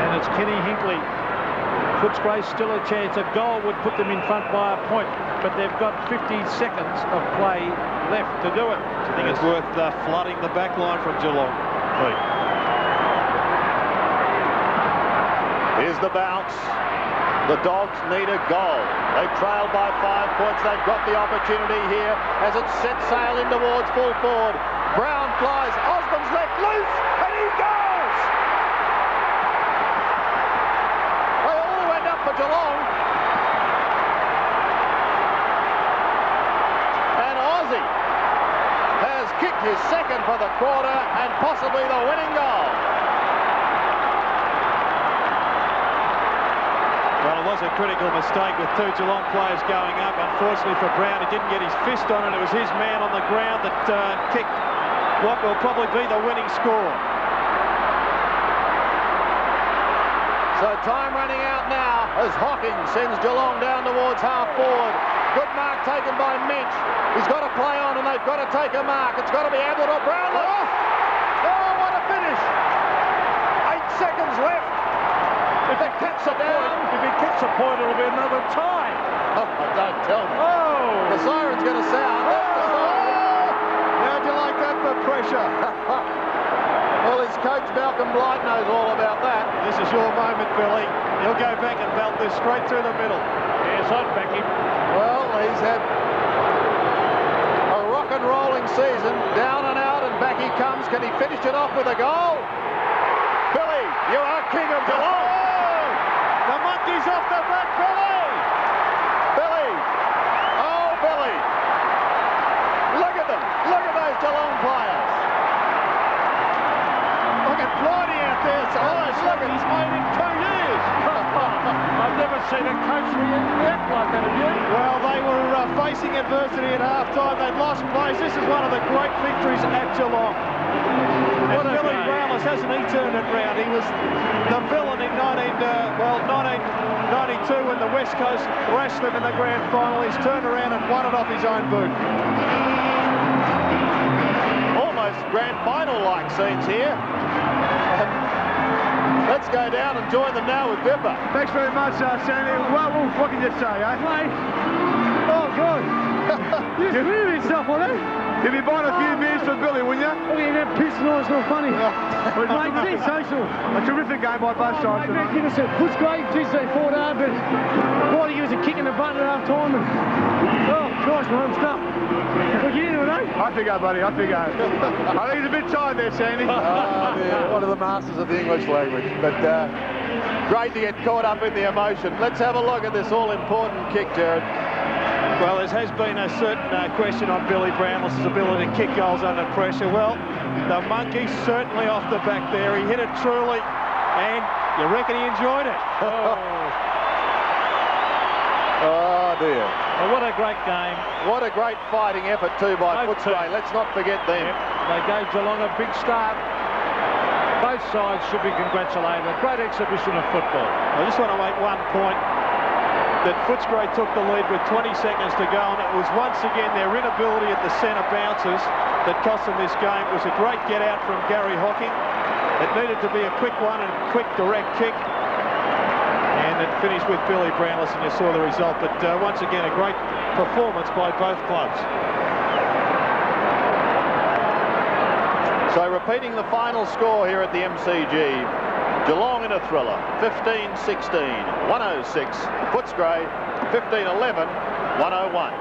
And it's Kenny Hinkley. Footscray still a chance. A goal would put them in front by a point, but they've got 50 seconds of play left to do it. I think it's worth flooding the back line from Geelong. Here's the bounce. The Dogs need a goal. They trail by 5 points. They've got the opportunity here as it sets sail in towards full forward. Brown flies. Osborne's left loose, and he goes! They all went up for Geelong. And Aussie has kicked second for the quarter and possibly the winning goal. Well, it was a critical mistake with two Geelong players going up. Unfortunately for Brown, he didn't get his fist on it. It was his man on the ground that kicked what will probably be the winning score. So time running out now as Hocking sends Geelong down towards half forward. Good mark taken by Minch. He's got to play on and they've got to take a mark. It's got to be Ablett or Brownless. Oh, what a finish. 8 seconds left. If he kicks a point, it'll be another tie. Oh, don't tell me. Oh! The siren's going to sound. How'd you like that for pressure? Well, his coach Malcolm Blight knows all about that. This is your moment, Billy. He'll go back and belt this straight through the middle. Yes, I'd back him. Well, he's had a rock and rolling season, down and out, and back he comes. Can he finish it off with a goal? Billy, you are king of Geelong. The monkey's off the back, Billy! Billy! Oh, Billy! Look at them! Look at those Geelong players! Look at Blighty out there. It's look at he's made in 2 years. I've never seen a coach react like that, have you? Well, they were facing adversity at half-time. They'd lost place. This is one of the great victories at Geelong. And Billy Brownless, hasn't he turned it round? He was the villain in 1992 when the West Coast thrashed them in the grand final. He's turned around and won it off his own boot. Almost grand final-like scenes here. Let's go down and join them now with Bipper. Thanks very much, Sammy. Well, what can you say, eh? Mate. Oh, God. You're screwing yourself, wasn't it? You'd be buying a few beers for Billy, wouldn't you? Oh, yeah, that piss noise not funny. But mate, sensational. A terrific game by both sides. Mate, give us a Footscray, geez, they fought hard, but Blighty gives us a kick in the butt at half time. And, oh, Christ, man, I'm stuck. We'll get into it, eh? I think so, buddy. I think so. I think he's a bit tired there, Sandy. Yeah, one of the masters of the English language. But great to get caught up in the emotion. Let's have a look at this all-important kick, Jared. Well, there has been a certain question on Billy Brownless' ability to kick goals under pressure. Well, the monkey's certainly off the back there. He hit it truly, and you reckon he enjoyed it? Oh, dear. Well, what a great game. What a great fighting effort, too, by Footscray. Let's not forget them. Yep. They gave Geelong a big start. Both sides should be congratulated. A great exhibition of football. I just want to make one point. That Footscray took the lead with 20 seconds to go, and it was once again their inability at the centre bounces that cost them this game. It was a great get-out from Gary Hocking. It needed to be a quick one and a quick direct kick. And it finished with Billy Brownless, and you saw the result. But once again, a great performance by both clubs. So repeating the final score here at the MCG. Geelong in a thriller, 15-16, 106. Footscray, 15-11, 101.